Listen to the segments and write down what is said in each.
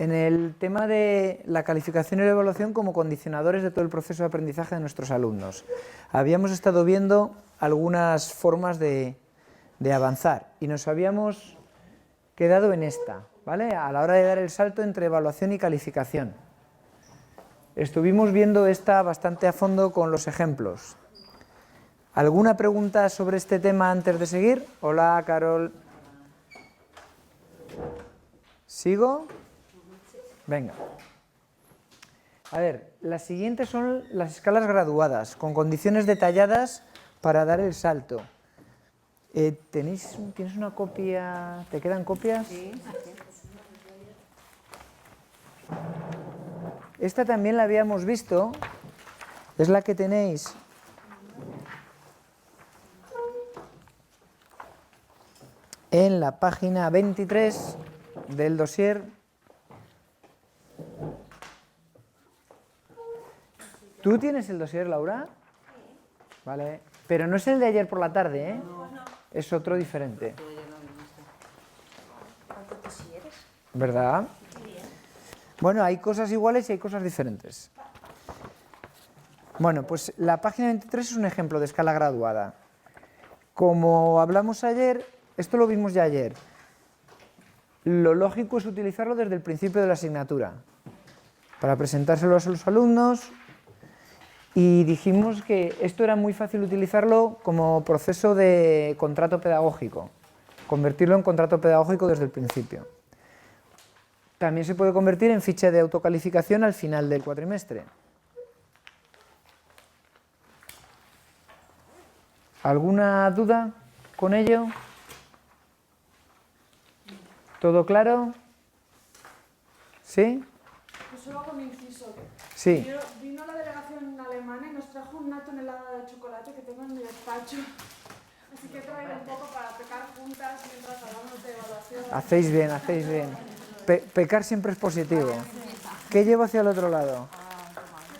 en el tema de la calificación y la evaluación como condicionadores de todo el proceso de aprendizaje de nuestros alumnos. Habíamos estado viendo algunas formas de avanzar y nos habíamos quedado en esta, ¿vale? A la hora de dar el salto entre evaluación y calificación. Estuvimos viendo esta bastante a fondo con los ejemplos. ¿Alguna pregunta sobre este tema antes de seguir? Hola, Carol. ¿Sigo? Venga. A ver, las siguientes son las escalas graduadas, con condiciones detalladas para dar el salto. ¿Tienes una copia? ¿Te quedan copias? Sí. Esta también la habíamos visto, es la que tenéis en la página 23 del dossier. ¿Tú tienes el dossier, Laura? Vale, pero no es el de ayer por la tarde, ¿eh? Es otro diferente. ¿Verdad? Bueno, hay cosas iguales y hay cosas diferentes. Bueno, pues la página 23 es un ejemplo de escala graduada. Como hablamos ayer, esto lo vimos ya ayer, lo lógico es utilizarlo desde el principio de la asignatura, para presentárselo a los alumnos, y dijimos que esto era muy fácil utilizarlo como proceso de contrato pedagógico, convertirlo en contrato pedagógico desde el principio. También se puede convertir en ficha de autocalificación al final del cuatrimestre. ¿Alguna duda con ello? ¿Todo claro? ¿Sí? Pues solo hago un inciso. Sí. Vino la delegación alemana y nos trajo una tonelada de chocolate que tengo en mi despacho. Así que he traído un poco para pecar juntas mientras hablamos de evaluación. Hacéis bien, hacéis bien. Pecar siempre es positivo. ¿Qué llevo hacia el otro lado?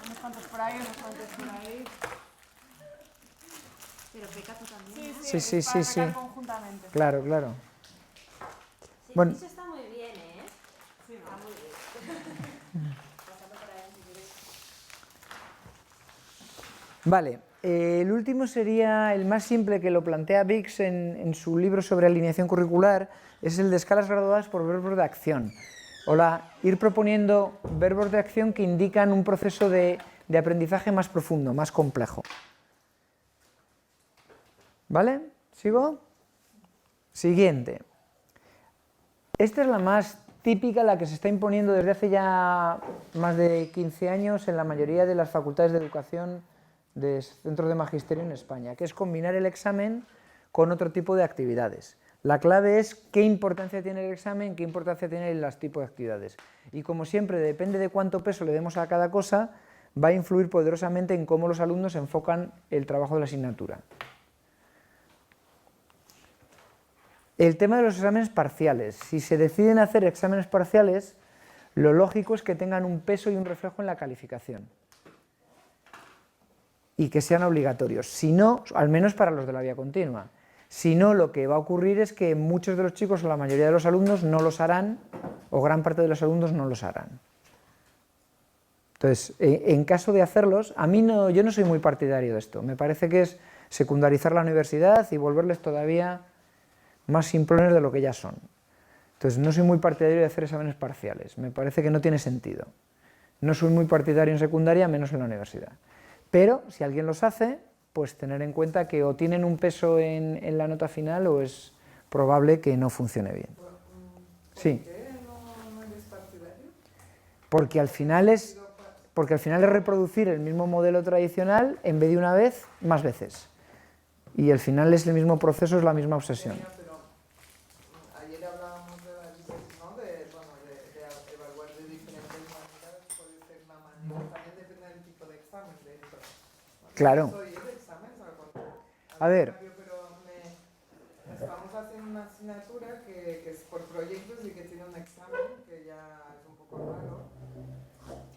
Unos cuantos por ahí, unos cuantos por ahí. Pero peca tú también. Sí, para pecar conjuntamente. Claro, claro. Sí, Bueno. eso está muy bien, ¿eh? Sí, Está muy bien. Pasando por ahí si quieres. Vale, el último sería el más simple, que lo plantea Bix en su libro sobre alineación curricular, es el de escalas graduadas por verbos de acción. Ir proponiendo verbos de acción que indican un proceso de aprendizaje más profundo, más complejo. ¿Vale? ¿Sigo? Siguiente. Esta es la más típica, la que se está imponiendo desde hace ya más de 15 años en la mayoría de las facultades de educación de centros de magisterio en España, que es combinar el examen con otro tipo de actividades. La clave es qué importancia tiene el examen, qué importancia tienen los tipos de actividades. Y como siempre, depende de cuánto peso le demos a cada cosa, va a influir poderosamente en cómo los alumnos enfocan el trabajo de la asignatura. El tema de los exámenes parciales. Si se deciden hacer exámenes parciales, lo lógico es que tengan un peso y un reflejo en la calificación. Y que sean obligatorios. Si no, al menos para los de la vía continua. Si no, lo que va a ocurrir es que muchos de los chicos o la mayoría de los alumnos no los harán, o gran parte de los alumnos no los harán. Entonces, en caso de hacerlos, yo no soy muy partidario de esto. Me parece que es secundarizar la universidad y volverles todavía más simplones de lo que ya son. Entonces, no soy muy partidario de hacer exámenes parciales. Me parece que no tiene sentido. No soy muy partidario en secundaria, menos en la universidad. Pero, si alguien los hace, pues tener en cuenta que o tienen un peso en la nota final o es probable que no funcione bien. Sí. ¿Por qué no eres partidario? Porque al final es reproducir el mismo modelo tradicional en vez de una vez, más veces. Y al final es el mismo proceso, es la misma obsesión. Pero ayer hablábamos de la ¿no? de evaluar de diferentes maneras, puede ser la manera, también depende del tipo de examen, de hecho. Claro. Soy el examen, A ver. Pero estamos haciendo una asignatura que es por proyectos y que tiene un examen, que ya es un poco raro.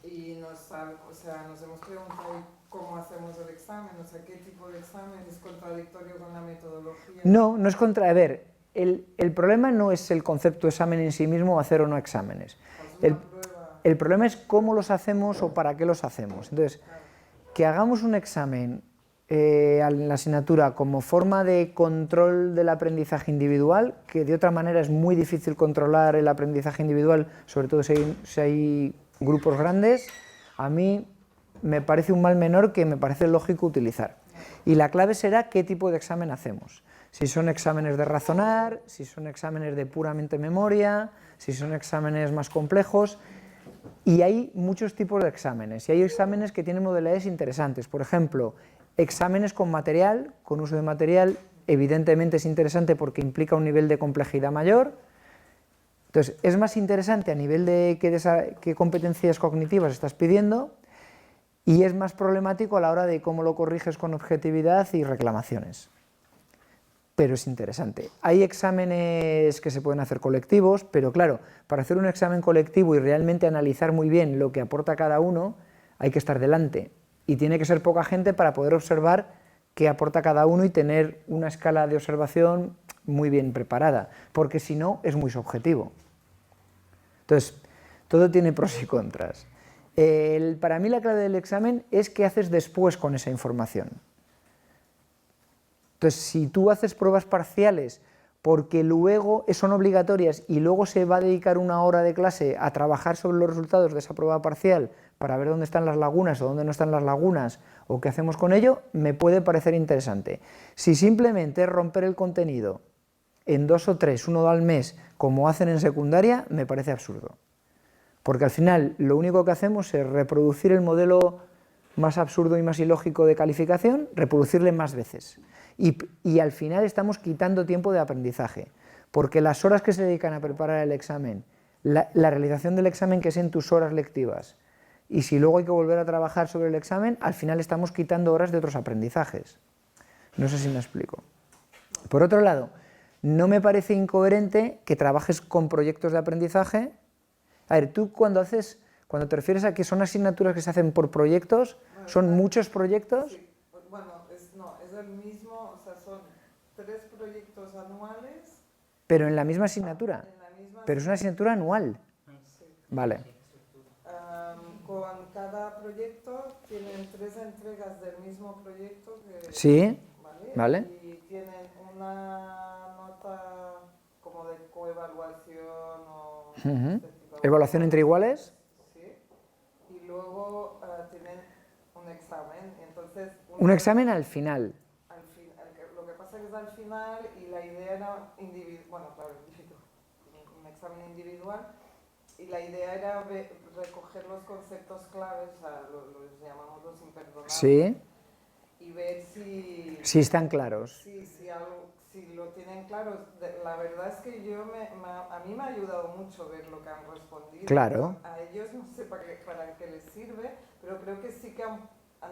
Y nos hemos preguntado cómo hacemos el examen, o sea, qué tipo de examen es contradictorio con la metodología. No es contra... A ver, el problema no es el concepto examen en sí mismo o hacer o no exámenes. El, la prueba. el problema es cómo los hacemos o para qué los hacemos. Entonces, que hagamos un examen en la asignatura como forma de control del aprendizaje individual, que de otra manera es muy difícil controlar el aprendizaje individual, sobre todo si hay grupos grandes, a mí me parece un mal menor que me parece lógico utilizar. Y la clave será qué tipo de examen hacemos. Si son exámenes de razonar, si son exámenes de puramente memoria, si son exámenes más complejos. Y hay muchos tipos de exámenes, y hay exámenes que tienen modalidades interesantes. Por ejemplo, exámenes con material, con uso de material, evidentemente es interesante porque implica un nivel de complejidad mayor. Entonces, es más interesante a nivel de qué competencias cognitivas estás pidiendo, y es más problemático a la hora de cómo lo corriges con objetividad y reclamaciones. Pero es interesante. Hay exámenes que se pueden hacer colectivos, pero claro, para hacer un examen colectivo y realmente analizar muy bien lo que aporta cada uno, hay que estar delante. Y tiene que ser poca gente para poder observar qué aporta cada uno y tener una escala de observación muy bien preparada, porque si no, es muy subjetivo. Entonces, todo tiene pros y contras. Para mí la clave del examen es qué haces después con esa información. Entonces, si tú haces pruebas parciales porque luego son obligatorias y luego se va a dedicar una hora de clase a trabajar sobre los resultados de esa prueba parcial para ver dónde están las lagunas o dónde no están las lagunas o qué hacemos con ello, me puede parecer interesante. Si simplemente es romper el contenido en 2 o 3, uno al mes, como hacen en secundaria, me parece absurdo. Porque al final lo único que hacemos es reproducir el modelo más absurdo y más ilógico de calificación, reproducirle más veces. Y al final estamos quitando tiempo de aprendizaje, porque las horas que se dedican a preparar el examen, la realización del examen que es en tus horas lectivas, y si luego hay que volver a trabajar sobre el examen, al final estamos quitando horas de otros aprendizajes. No sé si me explico. Por otro lado, no me parece incoherente que trabajes con proyectos de aprendizaje. A ver, tú cuando te refieres a que son asignaturas que se hacen por proyectos, ¿son muchos proyectos? Sí. Bueno, es el mismo, o sea, son 3 proyectos anuales. Pero en la misma asignatura. En la misma Pero es una asignatura anual. Sí. Vale. Con cada proyecto tienen 3 entregas del mismo proyecto. Sí, vale. Y tienen una nota como de coevaluación o este tipo de ¿Evaluación entre iguales? Sí. Y luego tienen un examen. Entonces, Un examen al final. Lo que pasa es que es al final y la idea era un examen individual, y la idea era recoger los conceptos claves, o sea, los llamamos los imperdonables, Sí. y ver si Están claros. si lo tienen claro. La verdad es que a mí me ha ayudado mucho ver lo que han respondido. Claro. A ellos no sé para qué les sirve, pero creo que sí que han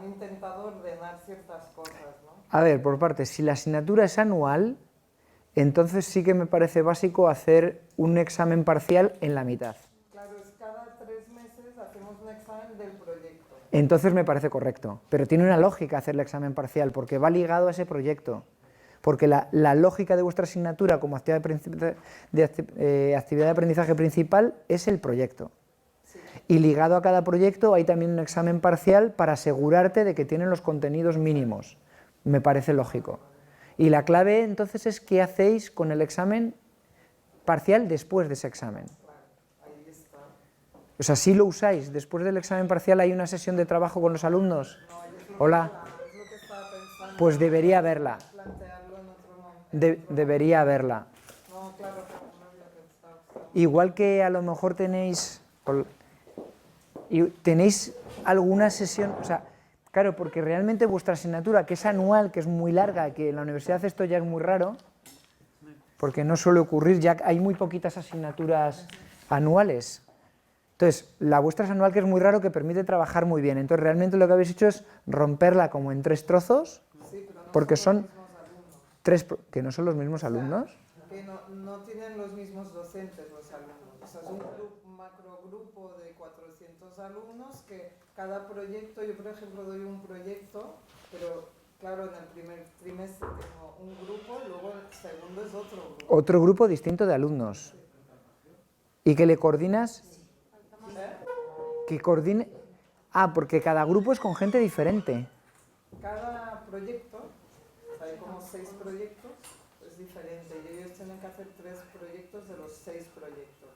intentado ordenar ciertas cosas, ¿no? A ver, por partes, si la asignatura es anual, entonces sí que me parece básico hacer un examen parcial en la mitad. Claro, es cada 3 meses hacemos un examen del proyecto. Entonces me parece correcto, pero tiene una lógica hacer el examen parcial porque va ligado a ese proyecto. Porque la lógica de vuestra asignatura como actividad de aprendizaje principal es el proyecto. Sí. Y ligado a cada proyecto hay también un examen parcial para asegurarte de que tienen los contenidos mínimos. Me parece lógico. Y la clave entonces es qué hacéis con el examen parcial después de ese examen. Ahí está. O sea, si lo usáis, después del examen parcial hay una sesión de trabajo con los alumnos. Hola. Es lo que estaba pensando. Pues debería haberla. Plantearlo en otro momento. Debería haberla. No, claro, pero no había pensado. Igual que a lo mejor tenéis alguna sesión, o sea, claro, porque realmente vuestra asignatura, que es anual, que es muy larga, que en la universidad esto ya es muy raro, porque no suele ocurrir, ya hay muy poquitas asignaturas anuales. Entonces, la vuestra es anual, que es muy raro, que permite trabajar muy bien. Entonces, realmente lo que habéis hecho es romperla como en 3 trozos, Sí, pero no porque son son los mismos alumnos. 3, que no son los mismos alumnos. Que no tienen los mismos docentes los alumnos. O sea, es un macrogrupo de 400 alumnos que cada proyecto, yo por ejemplo doy un proyecto, pero claro, en el primer trimestre tengo un grupo, luego el segundo es otro grupo. Otro grupo distinto de alumnos. ¿Y que le coordinas? Que coordine... Ah, porque cada grupo es con gente diferente. Cada proyecto, hay como 6 proyectos, es diferente y ellos tienen que hacer 3 proyectos de los 6 proyectos.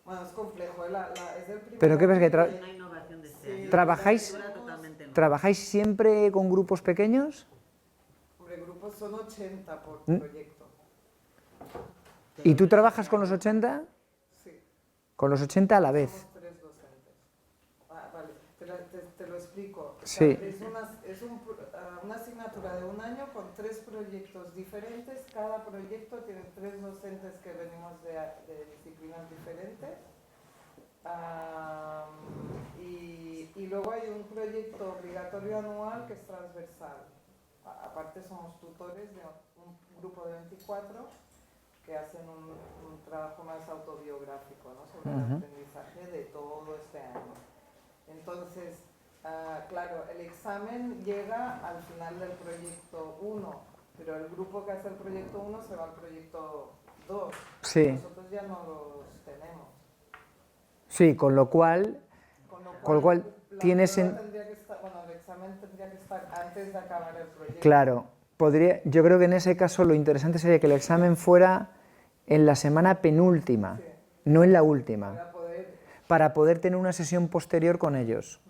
Bueno, es complejo, es el primer ¿Pero qué ves que Una innovación de este Sí. año. ¿Trabajáis? Una arquitectura totalmente nueva. ¿Trabajáis siempre con grupos pequeños? Hombre, grupos son 80 por ¿Mm? proyecto. ¿Y tú trabajas con los 80? Sí. Con los 80 a la vez. Somos 3 docentes. Ah, vale, te lo explico. O Sí. sea, es una asignatura de un año con 3 proyectos diferentes. Cada proyecto tiene 3 docentes que venimos de disciplinas diferentes. Y luego hay un proyecto obligatorio anual que es transversal. Aparte somos tutores de un grupo de 24 que hacen un trabajo más autobiográfico, ¿no? Sobre el aprendizaje de todo este año. Entonces, claro, el examen llega al final del proyecto 1, pero el grupo que hace el proyecto 1 se va al proyecto 2. Sí. Nosotros ya no los tenemos. Sí, con lo cual La tienes prueba tendría que estar, bueno, el examen tendría que estar antes de acabar el proyecto. Claro, yo creo que en ese caso lo interesante sería que el examen fuera en la semana penúltima, Sí. no en la última, Para poder... para poder tener una sesión posterior con ellos.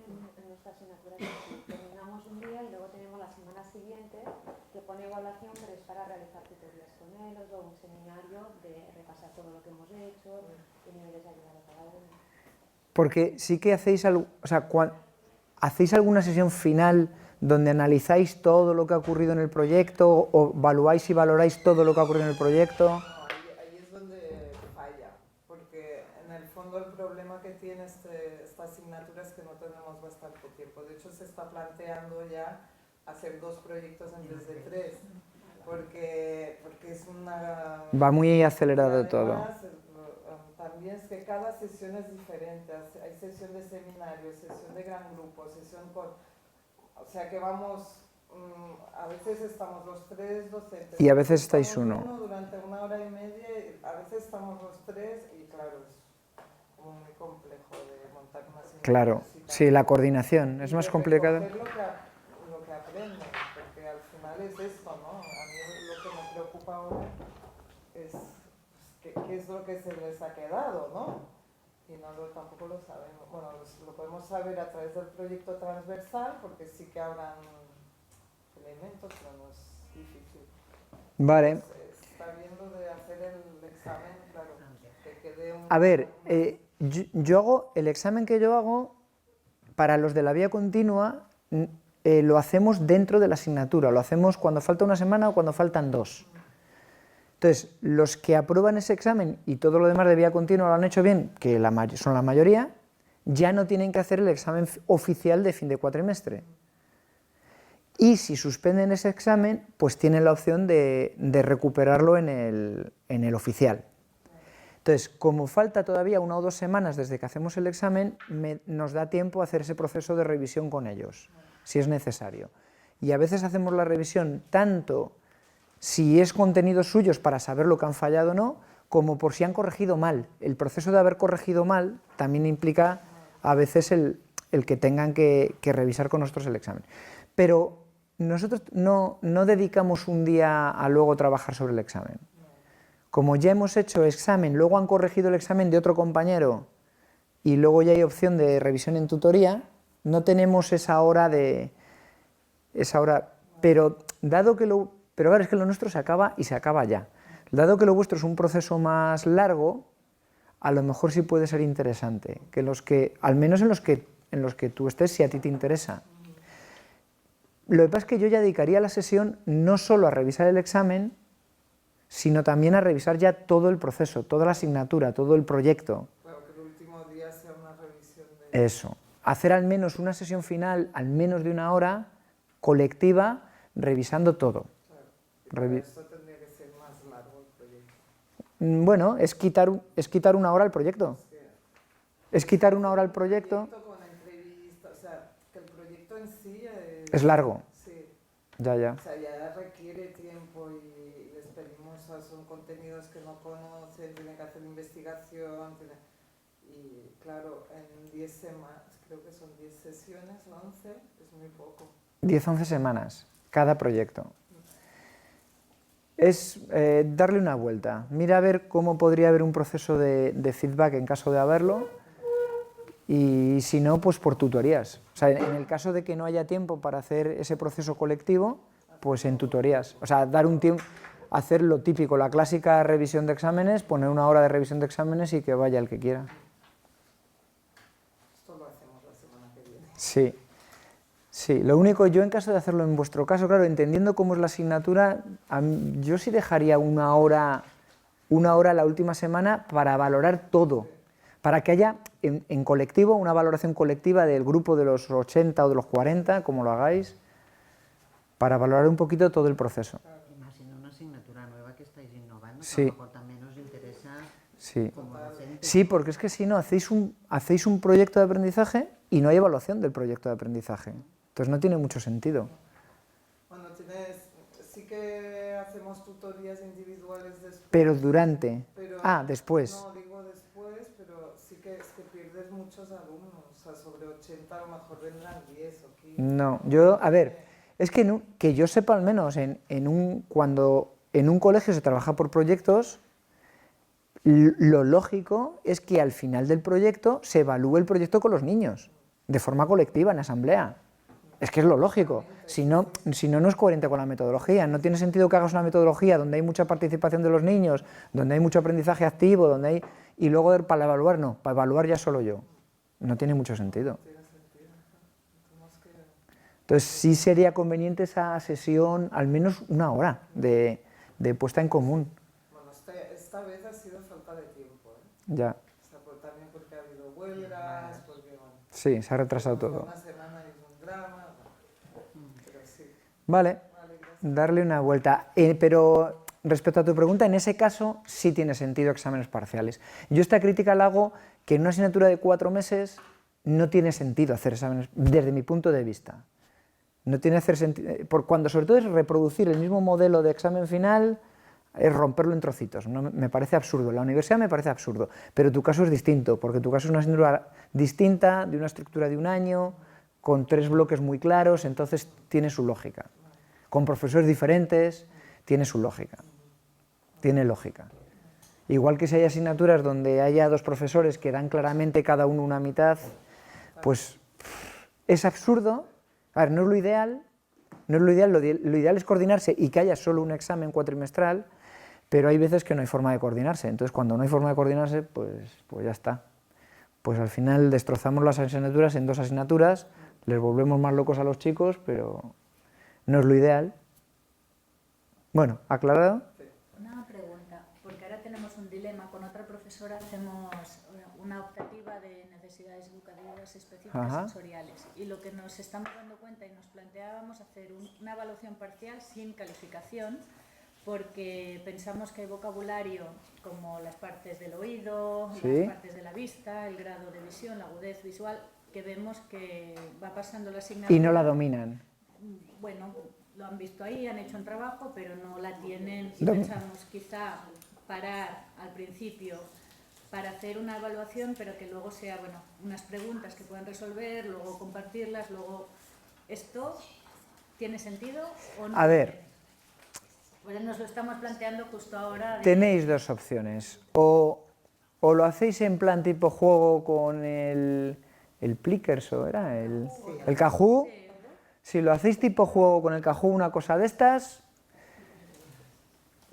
En nuestra asignatura terminamos un día y luego tenemos la semana siguiente que pone evaluación, pero es para realizar tutorías con ellos o un seminario de repasar todo lo que hemos hecho, qué niveles de ayuda a cada uno. Porque sí que hacéis, ¿hacéis alguna sesión final donde analizáis todo lo que ha ocurrido en el proyecto o evaluáis y valoráis todo lo que ha ocurrido en el proyecto? No, ahí es donde falla, porque en el fondo el problema que tiene esta asignatura es que no tenemos bastante tiempo. De hecho, se está planteando ya hacer 2 proyectos en vez de 3, porque es una... Va muy acelerado Además, todo. También es que cada sesión es diferente. Hay sesión de seminario, sesión de gran grupo, sesión con... O sea que vamos... a veces estamos los 3 docentes. Y a veces estáis uno. uno. Durante 1 hora y media, a veces estamos los 3 y claro, es como muy complejo de montar una asignatura. Claro, sí, la coordinación es más complicada. Lo que aprenden, porque al final es esto, ¿no? A mí lo que me preocupa ahora es qué es lo que se les ha quedado, ¿no? Y tampoco lo sabemos. Bueno, lo podemos saber a través del proyecto transversal, porque sí que habrán elementos, pero no es difícil. Vale. Se está viendo de hacer el examen, claro, que quede un... A ver, yo hago, el examen que yo hago, para los de la vía continua, lo hacemos dentro de la asignatura, lo hacemos cuando falta una semana o cuando faltan 2. Entonces, los que aprueban ese examen y todo lo demás de vía continua lo han hecho bien, que son la mayoría, ya no tienen que hacer el examen oficial de fin de cuatrimestre. Y si suspenden ese examen, pues tienen la opción de recuperarlo en el oficial. Entonces, como falta todavía 1 o 2 semanas desde que hacemos el examen, nos da tiempo a hacer ese proceso de revisión con ellos, si es necesario. Y a veces hacemos la revisión tanto si es contenidos suyos para saber lo que han fallado o no, como por si han corregido mal. El proceso de haber corregido mal también implica a veces el que tengan que revisar con nosotros el examen. Pero nosotros no dedicamos un día a luego trabajar sobre el examen. Como ya hemos hecho examen, luego han corregido el examen de otro compañero y luego ya hay opción de revisión en tutoría, no tenemos esa hora pero claro, es que lo nuestro se acaba y se acaba ya. Dado que lo vuestro es un proceso más largo, a lo mejor sí puede ser interesante, al menos en los que tú estés, si a ti te interesa. Lo que pasa es que yo ya dedicaría la sesión no solo a revisar el examen, sino también a revisar ya todo el proceso, toda la asignatura, todo el proyecto. Claro, que el último día sea una revisión de... Eso. Hacer al menos una sesión final, al menos de 1 hora, colectiva, revisando todo. Claro, esto tendría que ser más largo el proyecto. Bueno, es quitar 1 hora al proyecto. Sí. Es quitar 1 hora al proyecto. Con entrevista, o sea, que el proyecto en sí Es largo. Sí. Ya. O sea, ya requiere tiempo y les pedimos sea, son contenidos que no conocen, tienen que hacer investigación, y claro, en 10 semanas, creo que son 10 sesiones, 11, es muy poco. 10-11 semanas, cada proyecto. Es darle una vuelta, mira a ver cómo podría haber un proceso de feedback en caso de haberlo, y si no, pues por tutorías. O sea, en el caso de que no haya tiempo para hacer ese proceso colectivo, pues en tutorías. O sea, dar un tiempo, hacer lo típico, la clásica revisión de exámenes, poner una hora de revisión de exámenes y que vaya el que quiera. Esto lo hacemos la semana que viene. Sí. Sí, lo único, yo en caso de hacerlo en vuestro caso, claro, entendiendo cómo es la asignatura, yo sí dejaría una hora la última semana para valorar todo, para que haya en colectivo una valoración colectiva del grupo de los 80 o de los 40, como lo hagáis, para valorar un poquito todo el proceso. Y más siendo una asignatura nueva que estáis innovando, Sí. que a lo mejor también os interesa Sí. como docente. Sí, porque es que si no, hacéis un proyecto de aprendizaje y no hay evaluación del proyecto de aprendizaje. Entonces no tiene mucho sentido. Bueno, sí que hacemos tutorías individuales después. Pero durante. Pero Después. No, digo después, pero sí que es que pierdes muchos alumnos. O sea, sobre 80 a lo mejor vendrán 10 o 15. No, a ver, es que yo sepa al menos, cuando en un colegio se trabaja por proyectos, lo lógico es que al final del proyecto se evalúe el proyecto con los niños, de forma colectiva, en asamblea. Es que es lo lógico, si no, no es coherente con la metodología. No tiene sentido que hagas una metodología donde hay mucha participación de los niños, donde hay mucho aprendizaje activo, y luego para evaluar no, para evaluar ya solo yo. No tiene mucho sentido. Entonces sí sería conveniente esa sesión, al menos una hora de puesta en común. Bueno, esta vez ha sido falta de tiempo, ¿eh? Ya, O sea, también porque ha habido huelgas, porque bueno, sí, se ha retrasado todo. una semana es un drama, pero sí. Vale, Gracias. darle una vuelta. Pero respecto a tu pregunta, en ese caso sí tiene sentido exámenes parciales. Yo esta crítica la hago que en una asignatura de 4 meses no tiene sentido hacer exámenes, desde mi punto de vista. No tiene sentido, cuando sobre todo es reproducir el mismo modelo de examen final, es romperlo en trocitos. No, me parece absurdo. La universidad me parece absurdo, pero tu caso es distinto, porque tu caso es una asignatura distinta, de una estructura de un año, con 3 bloques muy claros, entonces tiene su lógica. Con profesores diferentes, tiene su lógica. Tiene lógica. Igual que si hay asignaturas donde haya 2 profesores que dan claramente cada uno una mitad, pues es absurdo. A ver, no es lo ideal, lo ideal es coordinarse y que haya solo un examen cuatrimestral, pero hay veces que no hay forma de coordinarse. Entonces, cuando no hay forma de coordinarse, pues ya está. Pues al final destrozamos las asignaturas en 2 asignaturas, les volvemos más locos a los chicos, pero no es lo ideal. Bueno, ¿aclarado? Una pregunta, porque ahora tenemos un dilema. Con otra profesora hacemos una optativa de necesidades educativas específicas Ajá. sensoriales, y lo que nos estamos dando cuenta y nos planteábamos hacer una evaluación parcial sin calificación, porque pensamos que hay vocabulario como las partes del oído, Sí. las partes de la vista, el grado de visión, la agudez visual, que vemos que va pasando la asignatura. Y no la dominan. Bueno, lo han visto ahí, han hecho un trabajo, pero no la tienen. Y Dom- pensamos quizá parar al principio para hacer una evaluación, pero que luego sea, bueno, unas preguntas que puedan resolver, luego compartirlas, luego... ¿Esto tiene sentido o no? A ver. Pues nos lo estamos planteando justo ahora. Tenéis 2 opciones. O lo hacéis en plan tipo juego con el Plickers, ¿o era? El Kahoot. Si lo hacéis tipo juego con el Kahoot, una cosa de estas,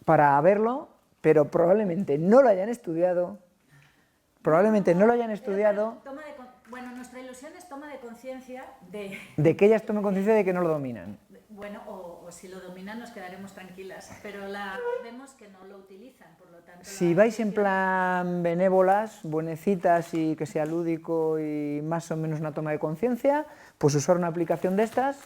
para verlo, pero probablemente no lo hayan estudiado. Bueno, nuestra ilusión es toma de conciencia de... De que ellas tomen conciencia de que no lo dominan. Bueno, o si lo dominan nos quedaremos tranquilas, pero vemos que no lo utilizan, por lo tanto... Si vais en plan benévolas, buenecitas y que sea lúdico y más o menos una toma de conciencia, pues usar una aplicación de estas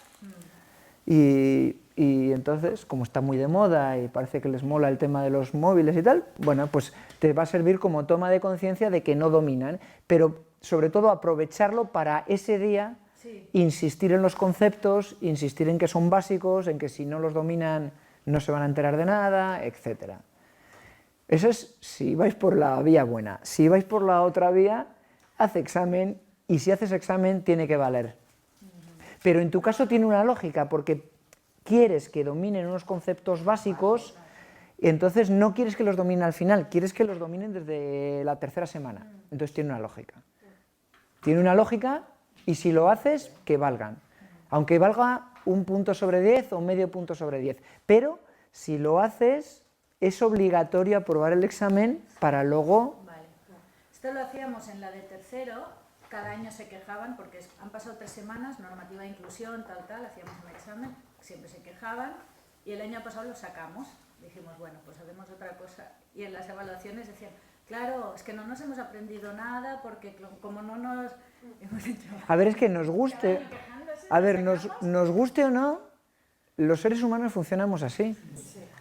y entonces, como está muy de moda y parece que les mola el tema de los móviles y tal, bueno, pues te va a servir como toma de conciencia de que no dominan, pero sobre todo aprovecharlo para ese día. Sí. Insistir en los conceptos, insistir en que son básicos, en que si no los dominan no se van a enterar de nada, etc. Eso es si vais por la vía buena. Si vais por la otra vía, haz examen y si haces examen tiene que valer. Pero en tu caso tiene una lógica porque quieres que dominen unos conceptos básicos y entonces no quieres que los dominen al final, quieres que los dominen desde la tercera semana. Entonces tiene una lógica. Tiene una lógica y si lo haces, que valgan. Aunque valga 1 punto sobre 10 o medio punto sobre 10. Pero si lo haces, es obligatorio aprobar el examen para luego... Vale. Esto lo hacíamos en la de tercero, cada año se quejaban porque han pasado 3 semanas, normativa de inclusión, tal, hacíamos un examen, siempre se quejaban y el año pasado lo sacamos. Dijimos, bueno, pues hacemos otra cosa. Y en las evaluaciones decían, claro, es que no nos hemos aprendido nada porque como no nos... Hemos dicho, A ver, es que nos guste... A ver, nos guste o no, los seres humanos funcionamos así.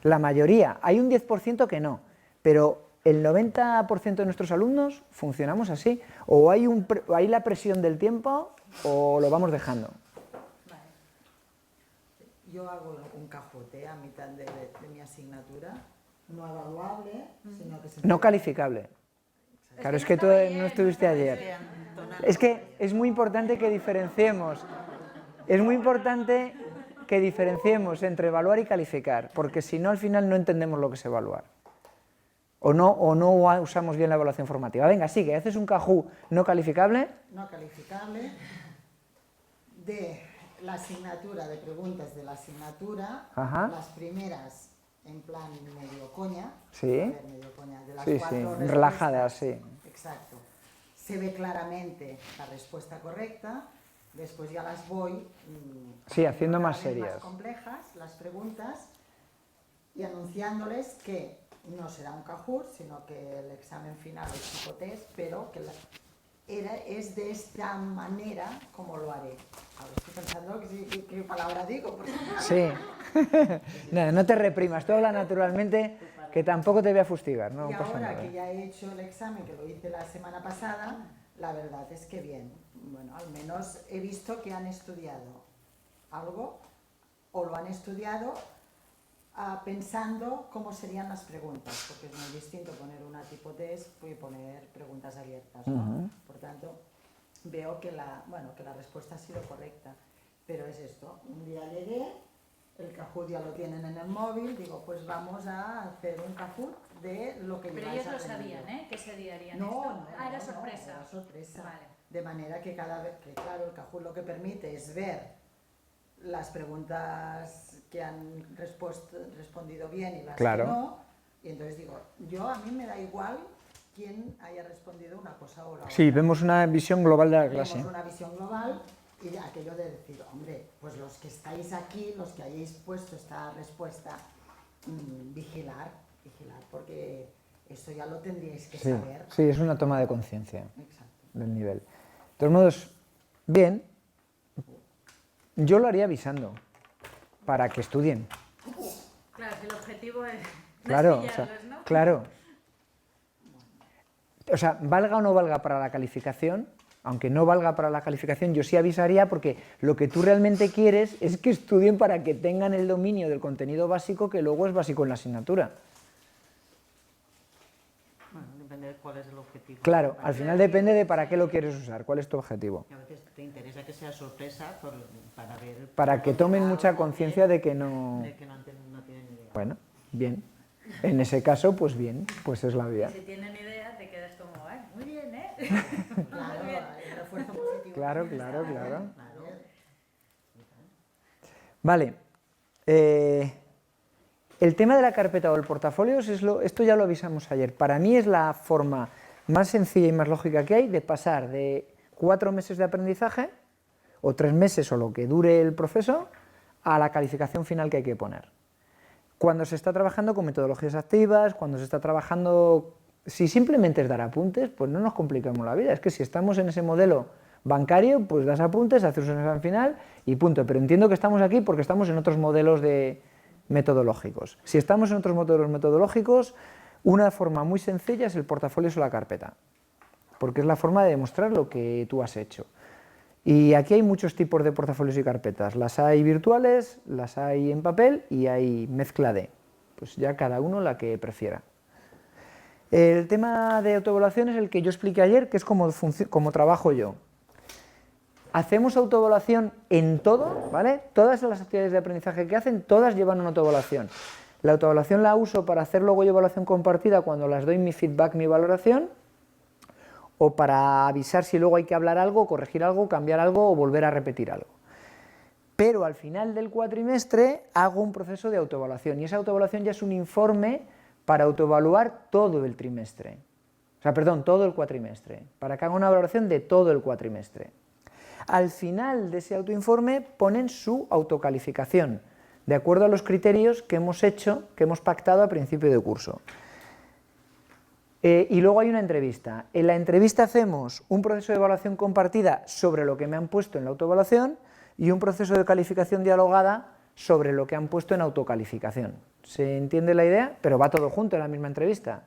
La mayoría. Hay un 10% que no, pero el 90% de nuestros alumnos funcionamos así. O hay la presión del tiempo o lo vamos dejando. Yo hago un cajote a mitad de mi asignatura, no evaluable, sino que... No calificable. Claro, es que tú no estuviste ayer. Es que es muy importante que diferenciemos. Es muy importante que diferenciemos entre evaluar y calificar, porque si no al final no entendemos lo que es evaluar. O no usamos bien la evaluación formativa. Venga, sigue, haces un cajú no calificable. No calificable de la asignatura, de preguntas de la asignatura, Ajá. las primeras en plan medio coña, Sí. medio coña, de las Sí, 4 sí, respuestas, relajadas, sí. Exacto. Se ve claramente la respuesta correcta, después ya las voy Sí, haciendo más cada vez serias. más complejas, las preguntas, y anunciándoles que no será un Kahoot, sino que el examen final es psicotest, pero que es de esta manera como lo haré. Ahora estoy pensando qué palabra digo. Porque... Sí. No te reprimas, tú habla naturalmente, que tampoco te voy a fustigar. No y pasa ahora nada. que ya he hecho el examen, que lo hice la semana pasada, la verdad es que bien. Bueno, al menos he visto que han estudiado algo, o lo han estudiado pensando cómo serían las preguntas, porque es muy distinto poner una tipo test y poner preguntas abiertas, ¿no? Por tanto, veo que la respuesta ha sido correcta, pero es esto, un día llegué, el Kahoot ya lo tienen en el móvil, digo, pues vamos a hacer un Kahoot de lo que pero lleváis ellos lo aprendido. sabían, ¿eh? Que se harían No, esto. no, Era no, sorpresa. era sorpresa. Vale. De manera que cada vez, que claro, el Kahoot lo que permite es ver las preguntas que han respondido bien y las Claro. que no, y entonces digo, a mí me da igual quién haya respondido una cosa o la otra. Sí, vemos una visión global de la clase. Tenemos una visión global y aquello de decir, hombre, pues los que estáis aquí, los que hayáis puesto esta respuesta, vigilar, porque esto ya lo tendríais que Sí, saber. sí, es una toma de conciencia Exacto. del nivel. De todos modos, bien, yo lo haría avisando, para que estudien. Claro, si el objetivo es Claro, pillarlos, ¿no? claro. O sea, valga o no valga para la calificación, aunque no valga para la calificación, yo sí avisaría porque lo que tú realmente quieres es que estudien para que tengan el dominio del contenido básico que luego es básico en la asignatura. Bueno, depende de cuál es el objetivo. Claro, al final depende de para qué lo quieres usar, cuál es tu objetivo. Y a veces te interesa que sea sorpresa para ver... Para que tomen mucha conciencia de que no... De que no tienen idea. Bueno, bien. En ese caso, pues bien, pues es la vida. Y si tienen idea, te quedas como, ay, muy bien, ¿eh? Claro, Muy bien. el refuerzo positivo. Claro, también claro, está, claro. Claro. Vale. El tema de la carpeta o el portafolio, esto ya lo avisamos ayer. Para mí es la forma más sencilla y más lógica que hay de pasar de 4 meses de aprendizaje, o 3 meses o lo que dure el proceso, a la calificación final que hay que poner. Cuando se está trabajando con metodologías activas, cuando se está trabajando... Si simplemente es dar apuntes, pues no nos complicamos la vida. Es que si estamos en ese modelo bancario, pues das apuntes, haces un examen final y punto. Pero entiendo que estamos aquí porque estamos en otros modelos metodológicos. Si estamos en otros modelos metodológicos, una forma muy sencilla es el portafolio o la carpeta, porque es la forma de demostrar lo que tú has hecho. Y aquí hay muchos tipos de portafolios y carpetas. Las hay virtuales, las hay en papel y hay mezcla de. Pues ya cada uno la que prefiera. El tema de autoevaluación es el que yo expliqué ayer, que es como trabajo yo. Hacemos autoevaluación en todo, ¿vale? Todas las actividades de aprendizaje que hacen, todas llevan una autoevaluación. La autoevaluación la uso para hacer luego yo evaluación compartida cuando las doy mi feedback, mi valoración, o para avisar si luego hay que hablar algo, corregir algo, cambiar algo o volver a repetir algo. Pero al final del cuatrimestre hago un proceso de autoevaluación y esa autoevaluación ya es un informe para autoevaluar todo el trimestre. O sea, perdón, todo el cuatrimestre, para que haga una valoración de todo el cuatrimestre. Al final de ese autoinforme ponen su autocalificación, de acuerdo a los criterios que hemos hecho, que hemos pactado a principio de curso. Y luego hay una entrevista. En la entrevista hacemos un proceso de evaluación compartida sobre lo que me han puesto en la autoevaluación y un proceso de calificación dialogada sobre lo que han puesto en autocalificación. ¿Se entiende la idea? Pero va todo junto en la misma entrevista.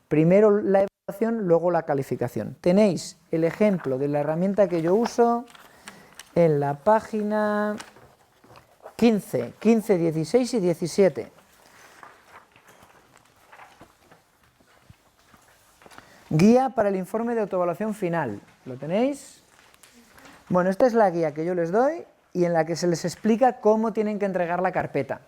Primero la evaluación, luego la calificación. Tenéis el ejemplo de la herramienta que yo uso en la página 15, 16 y 17. Guía para el informe de autoevaluación final. ¿Lo tenéis? Bueno, esta es la guía que yo les doy y en la que se les explica cómo tienen que entregar la carpeta,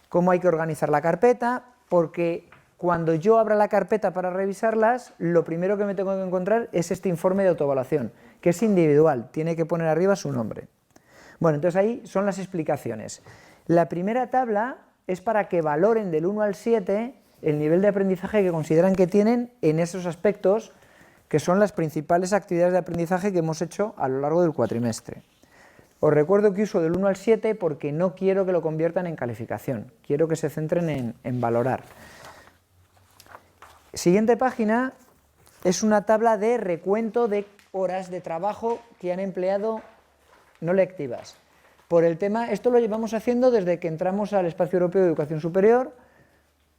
cómo hay que organizar la carpeta, porque cuando yo abra la carpeta para revisarlas, lo primero que me tengo que encontrar es este informe de autoevaluación, que es individual, tiene que poner arriba su nombre. Bueno, entonces ahí son las explicaciones. La primera tabla es para que valoren del 1 al 7 el nivel de aprendizaje que consideran que tienen en esos aspectos que son las principales actividades de aprendizaje que hemos hecho a lo largo del cuatrimestre. Os recuerdo que uso del 1 al 7 porque no quiero que lo conviertan en calificación, quiero que se centren en valorar. Siguiente página es una tabla de recuento de horas de trabajo que han empleado no lectivas. Por el tema, esto lo llevamos haciendo desde que entramos al Espacio Europeo de Educación Superior,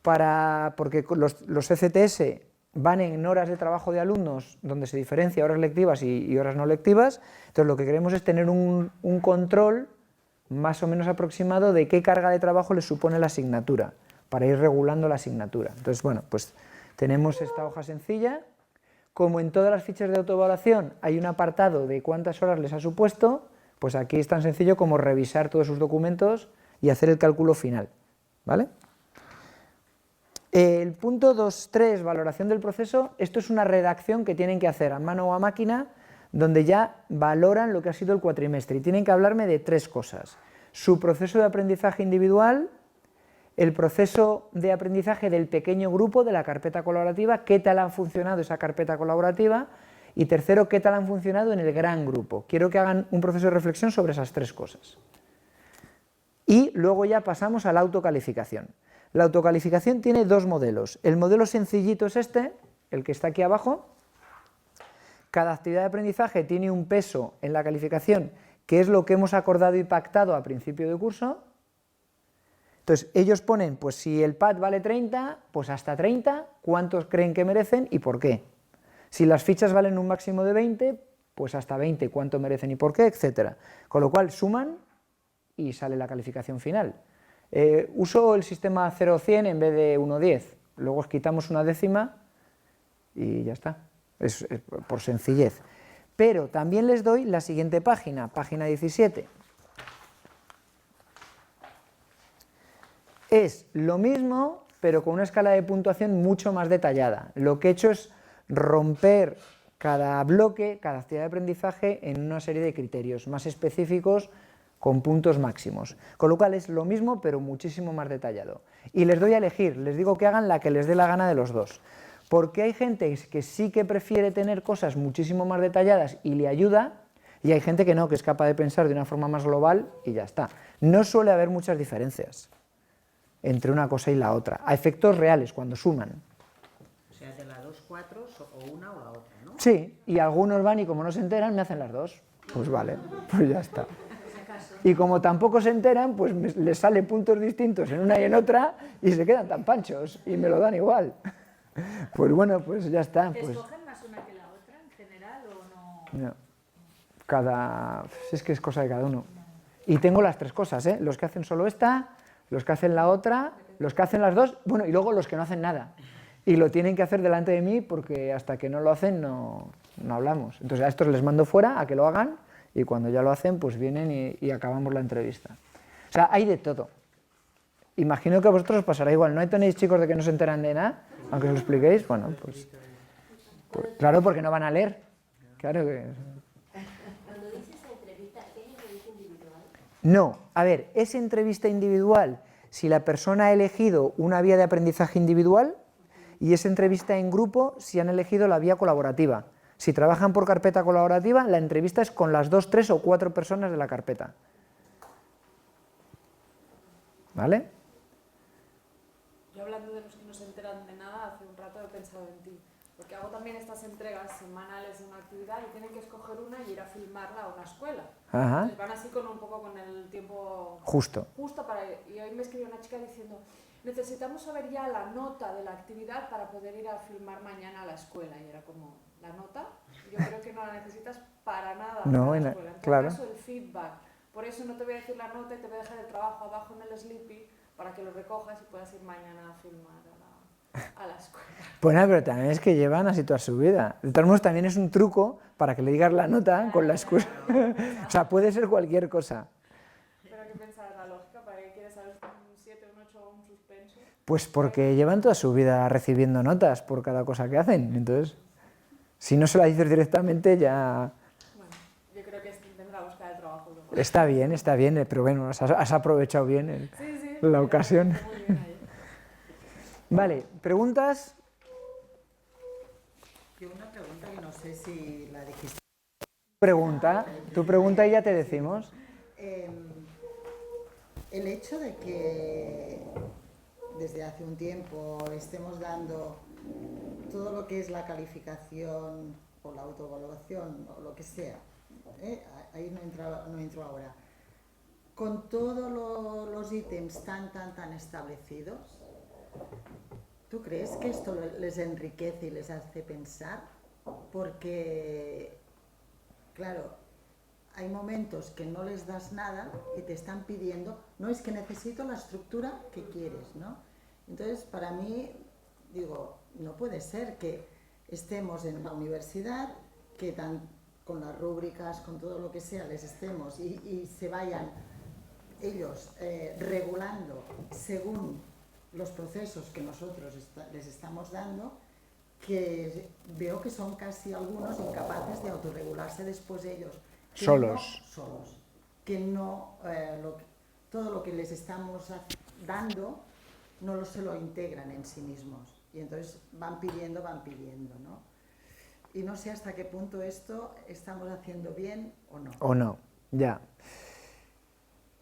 porque los ECTS van en horas de trabajo de alumnos donde se diferencia horas lectivas y horas no lectivas. Entonces lo que queremos es tener un control más o menos aproximado de qué carga de trabajo les supone la asignatura, para ir regulando la asignatura. Entonces, bueno, pues tenemos esta hoja sencilla. Como en todas las fichas de autoevaluación hay un apartado de cuántas horas les ha supuesto, pues aquí es tan sencillo como revisar todos sus documentos y hacer el cálculo final, ¿vale? El punto 2.3, valoración del proceso, esto es una redacción que tienen que hacer a mano o a máquina, donde ya valoran lo que ha sido el cuatrimestre y tienen que hablarme de 3 cosas: su proceso de aprendizaje individual, el proceso de aprendizaje del pequeño grupo, de la carpeta colaborativa, qué tal ha funcionado esa carpeta colaborativa, y tercero, qué tal han funcionado en el gran grupo. Quiero que hagan un proceso de reflexión sobre esas 3 cosas. Y luego ya pasamos a la autocalificación. La autocalificación tiene 2 modelos. El modelo sencillito es este, el que está aquí abajo. Cada actividad de aprendizaje tiene un peso en la calificación, que es lo que hemos acordado y pactado a principio de curso. Entonces, ellos ponen, pues si el PAD vale 30, pues hasta 30, ¿cuántos creen que merecen y por qué? Si las fichas valen un máximo de 20, pues hasta 20, ¿cuánto merecen y por qué? Etcétera. Con lo cual, suman y sale la calificación final. Uso el sistema 0-100 en vez de 1-10, luego os quitamos una décima y ya está, es por sencillez. Pero también les doy la siguiente página, página 17. Es lo mismo, pero con una escala de puntuación mucho más detallada. Lo que he hecho es romper cada bloque, cada actividad de aprendizaje en una serie de criterios más específicos con puntos máximos, con lo cual es lo mismo pero muchísimo más detallado. Y les doy a elegir, les digo que hagan la que les dé la gana de los dos, porque hay gente que sí que prefiere tener cosas muchísimo más detalladas y le ayuda, y hay gente que no, que es capaz de pensar de una forma más global y ya está. No suele haber muchas diferencias entre una cosa y la otra, a efectos reales, cuando suman. O sea, de las 2, 4 o una o la otra, ¿no? Sí, y algunos van y como no se enteran me hacen las dos. Pues vale, pues ya está. Y como tampoco se enteran, pues les salen puntos distintos en una y en otra y se quedan tan panchos y me lo dan igual. Pues bueno, pues ya está. ¿Te Pues, escogen más una que la otra en general o no? no. Es que es cosa de cada uno. Y tengo las 3 cosas, ¿eh? Los que hacen solo esta, los que hacen la otra, los que hacen las dos, bueno, y luego los que no hacen nada. y lo tienen que hacer delante de mí porque hasta que no lo hacen no hablamos. Entonces a estos les mando fuera a que lo hagan y cuando ya lo hacen pues vienen y acabamos la entrevista. O sea, hay de todo. Imagino que a vosotros os pasará igual. ¿No tenéis chicos de que no se enteran de nada? Aunque os lo expliquéis, bueno, pues claro, porque no van a leer. Claro que... Cuando dices entrevista, ¿qué es entrevista individual? No, a ver, es entrevista individual si la persona ha elegido una vía de aprendizaje individual y es entrevista en grupo si han elegido la vía colaborativa. Si trabajan por carpeta colaborativa, la entrevista es con las 2, 3 o 4 personas de la carpeta. ¿Vale? Yo hablando de los que no se enteran de nada, hace un rato he pensado en ti. Porque hago también estas entregas semanales de una actividad y tienen que escoger una y ir a filmarla a una escuela. Ajá. Entonces van así con un poco con el tiempo Justo. para ir. Y hoy me escribió una chica diciendo, necesitamos saber ya la nota de la actividad para poder ir a filmar mañana a la escuela. Y era como, ¿la nota? Yo creo que no la necesitas para nada No, para la escuela. En todo claro. caso, el feedback. Por eso no te voy a decir la nota y te voy a dejar el trabajo abajo en el Sleepy para que lo recojas y puedas ir mañana a filmar a la escuela. Bueno, pero también es que llevan a situar su vida. De todos modos, también es un truco para que le digas la nota con la excusa. O sea, puede ser cualquier cosa. Pero ¿qué pensar la lógica? ¿Para qué quieres saber un 7, un 8 o un suspenso? Pues porque llevan toda su vida recibiendo notas por cada cosa que hacen. Entonces, si no se la dices directamente, ya... Bueno, yo creo que tendrá que buscar el trabajo luego. Está bien, pero bueno, has aprovechado bien Sí, la ocasión. muy bien ahí. Vale, ¿preguntas? Yo una pregunta que no sé si la dijiste. Tu pregunta y ya te decimos. El hecho de que desde hace un tiempo estemos dando todo lo que es la calificación o la autoevaluación o lo que sea, ahí no entro ahora, con todos los ítems tan establecidos, ¿tú crees que esto les enriquece y les hace pensar? Porque, claro, hay momentos que no les das nada y te están pidiendo, no es que necesito la estructura que quieres, ¿no? Entonces, para mí, digo, no puede ser que estemos en la universidad, que con las rúbricas, con todo lo que sea, les estemos y se vayan ellos regulando según los procesos que nosotros les estamos dando, que veo que son casi algunos incapaces de autorregularse después ellos. Solos. Que no, todo lo que les estamos dando no se lo integran en sí mismos. Y entonces van pidiendo, ¿no? Y no sé hasta qué punto esto estamos haciendo bien o no. O no, ya.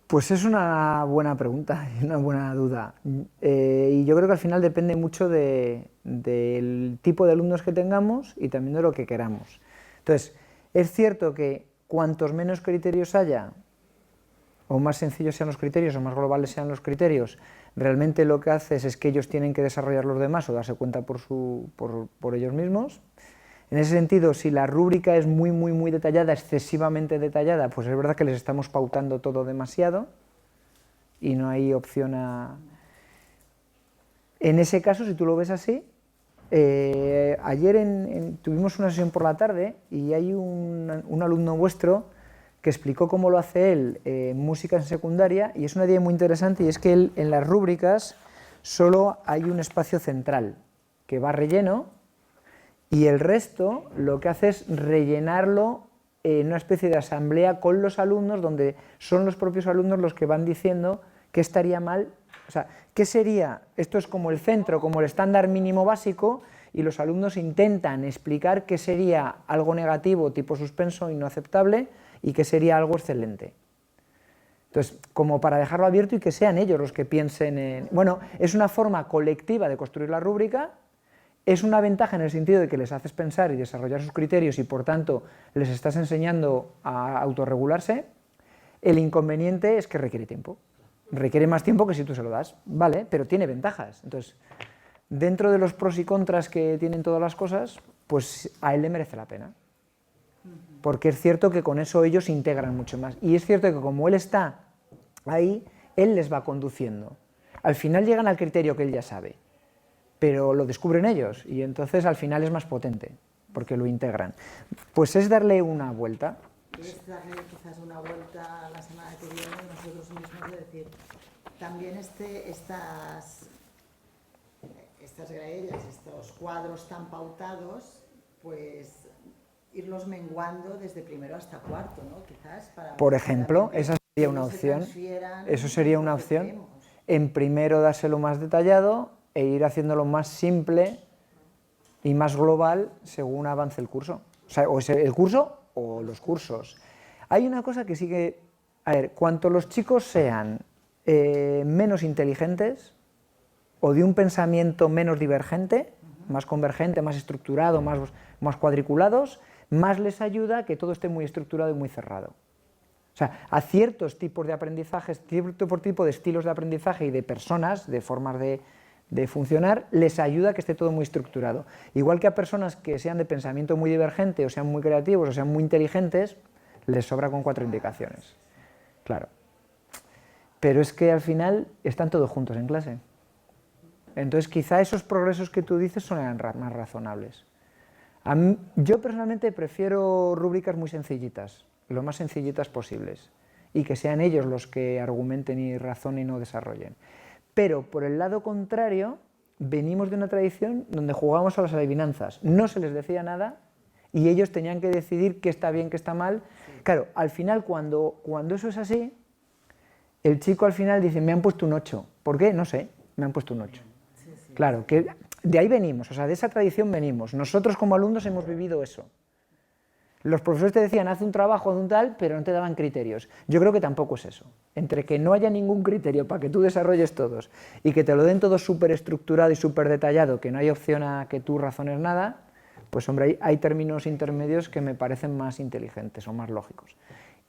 Pues es una buena pregunta y una buena duda. Y yo creo que al final depende mucho del tipo de alumnos que tengamos y también de lo que queramos. Entonces, es cierto que cuantos menos criterios haya, o más sencillos sean los criterios, o más globales sean los criterios, realmente lo que haces es que ellos tienen que desarrollar los demás o darse cuenta por ellos mismos. En ese sentido, si la rúbrica es muy detallada, excesivamente detallada, pues es verdad que les estamos pautando todo demasiado y no hay opción a... En ese caso, si tú lo ves así, ayer tuvimos una sesión por la tarde y hay un alumno vuestro que explicó cómo lo hace él en música en secundaria y es una idea muy interesante y es que él en las rúbricas solo hay un espacio central que va relleno y el resto lo que hace es rellenarlo en una especie de asamblea con los alumnos donde son los propios alumnos los que van diciendo qué estaría mal, o sea, qué sería, esto es como el centro, como el estándar mínimo básico y los alumnos intentan explicar qué sería algo negativo tipo suspenso y no aceptable y qué sería algo excelente. Entonces, como para dejarlo abierto y que sean ellos los que piensen en... Bueno, es una forma colectiva de construir la rúbrica. Es una ventaja en el sentido de que les haces pensar y desarrollar sus criterios y por tanto les estás enseñando a autorregularse. El inconveniente es que requiere tiempo. Requiere más tiempo que si tú se lo das, vale, pero tiene ventajas. Entonces, dentro de los pros y contras que tienen todas las cosas, pues a él le merece la pena. Porque es cierto que con eso ellos se integran mucho más. Y es cierto que como él está ahí, él les va conduciendo. Al final llegan al criterio que él ya sabe. pero lo descubren ellos y entonces al final es más potente, porque lo integran. Pues es darle una vuelta. Es darle quizás una vuelta la semana que viene nosotros mismos, de decir, también estas graellas, estos cuadros tan pautados, pues irlos menguando desde primero hasta cuarto, ¿no? Quizás para... Por ejemplo, esa sería una opción. Eso sería una opción. En primero dárselo más detallado e ir haciéndolo más simple y más global según avance el curso. O sea, o el curso o los cursos. Hay una cosa que sí que... A ver, cuanto los chicos sean menos inteligentes o de un pensamiento menos divergente, más convergente, más estructurado, más cuadriculados, más les ayuda que todo esté muy estructurado y muy cerrado. O sea, a ciertos tipos de aprendizajes, cierto tipo de estilos de aprendizaje y de personas, de formas de funcionar, les ayuda a que esté todo muy estructurado. Igual que a personas que sean de pensamiento muy divergente, o sean muy creativos, o sean muy inteligentes, les sobra con 4 indicaciones. Claro. Pero es que al final están todos juntos en clase. Entonces quizá esos progresos que tú dices son más razonables. Yo personalmente prefiero rúbricas muy sencillitas, lo más sencillitas posibles, y que sean ellos los que argumenten y razonen y no desarrollen. Pero por el lado contrario, venimos de una tradición donde jugábamos a las adivinanzas, no se les decía nada y ellos tenían que decidir qué está bien, qué está mal. Claro, al final cuando eso es así, el chico al final dice, me han puesto un 8. ¿Por qué? No sé, me han puesto un 8. Claro, que de ahí venimos, o sea, de esa tradición venimos. Nosotros como alumnos hemos vivido eso. Los profesores te decían, haz un trabajo de un tal, pero no te daban criterios. Yo creo que tampoco es eso. Entre que no haya ningún criterio para que tú desarrolles todos y que te lo den todo súper estructurado y súper detallado, que no hay opción a que tú razones nada, pues hombre, hay términos intermedios que me parecen más inteligentes o más lógicos.